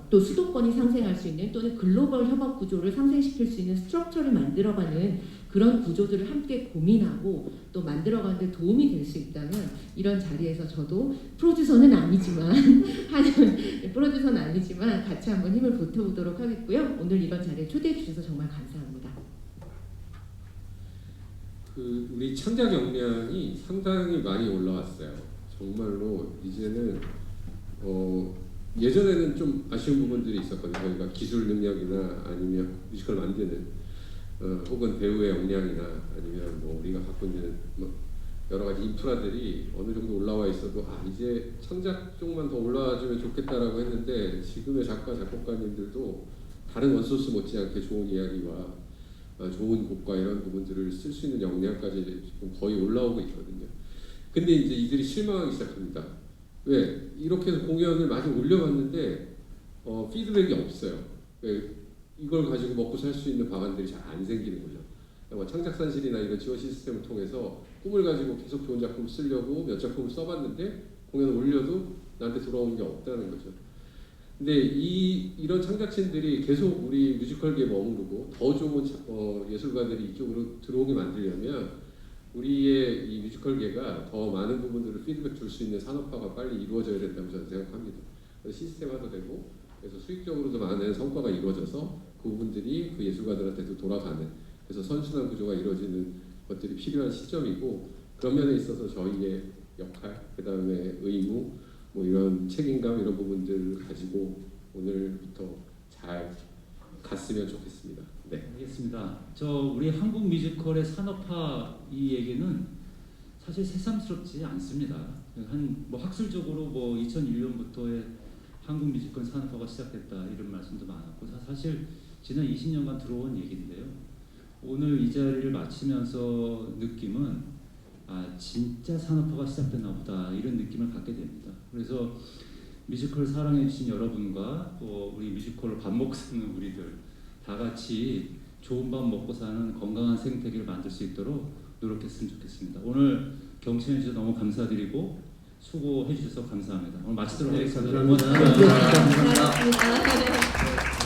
또 수도권이 상생할 수 있는 또는 글로벌 협업 구조를 상생시킬 수 있는 스트럭처를 만들어가는 그런 구조들을 함께 고민하고 또 만들어가는 데 도움이 될 수 있다면 이런 자리에서 저도 프로듀서는 아니지만 프로듀서는 아니지만 같이 한번 힘을 보태보도록 하겠고요. 오늘 이런 자리에 초대해 주셔서 정말 감사합니다. 그 우리 창작 역량이 상당히 많이 올라왔어요. 정말로 이제는 예전에는 좀 아쉬운 부분들이 있었거든요. 저희가 기술 능력이나 아니면 뮤지컬 만드는 혹은 배우의 역량이나 아니면 뭐 우리가 갖고 있는 뭐 여러 가지 인프라들이 어느 정도 올라와 있어도 이제 창작 쪽만 더 올라와주면 좋겠다라고 했는데 지금의 작가 작곡가님들도 다른 원소스 못지않게 좋은 이야기와 좋은 곡과 이런 부분들을 쓸 수 있는 역량까지 지금 거의 올라오고 있거든요. 근데 이제 이들이 실망하기 시작합니다. 왜? 이렇게 해서 공연을 많이 올려봤는데 피드백이 없어요. 왜? 이걸 가지고 먹고 살 수 있는 방안들이 잘 안 생기는 거죠. 창작산실이나 이런 지원 시스템을 통해서 꿈을 가지고 계속 좋은 작품을 쓰려고 몇 작품을 써봤는데 공연을 올려도 나한테 돌아오는 게 없다는 거죠. 근데 이런 창작진들이 계속 우리 뮤지컬계에 머무르고 더 좋은 예술가들이 이쪽으로 들어오게 만들려면 우리의 이 뮤지컬계가 더 많은 부분들을 피드백 줄 수 있는 산업화가 빨리 이루어져야 된다고 저는 생각합니다. 그래서 시스템화도 되고 그래서 수익적으로도 많은 성과가 이루어져서 그 부분들이 그 예술가들한테도 돌아가는 그래서 선순환 구조가 이루어지는 것들이 필요한 시점이고 그런 면에 있어서 저희의 역할, 그 다음에 의무, 뭐 이런 책임감 이런 부분들을 가지고 오늘부터 잘 갔으면 좋겠습니다. 네. 알겠습니다. 우리 한국 뮤지컬의 산업화 이 얘기는 사실 새삼스럽지 않습니다. 뭐 학술적으로 2001년부터의 한국 뮤지컬 산업화가 시작됐다 이런 말씀도 많았고 사실 지난 20년간 들어온 얘기인데요. 오늘 이 자리를 마치면서 느낌은 진짜 산업화가 시작됐나 보다 이런 느낌을 갖게 됩니다. 그래서 뮤지컬 사랑해 주신 여러분과 또 우리 뮤지컬로 밥 먹고 사는 우리들 다 같이 좋은 밥 먹고 사는 건강한 생태계를 만들 수 있도록 노력했으면 좋겠습니다. 오늘 경청해 주셔서 너무 감사드리고 수고해 주셔서 감사합니다. 오늘 마치도록 하겠습니다. 감사합니다. 감사합니다.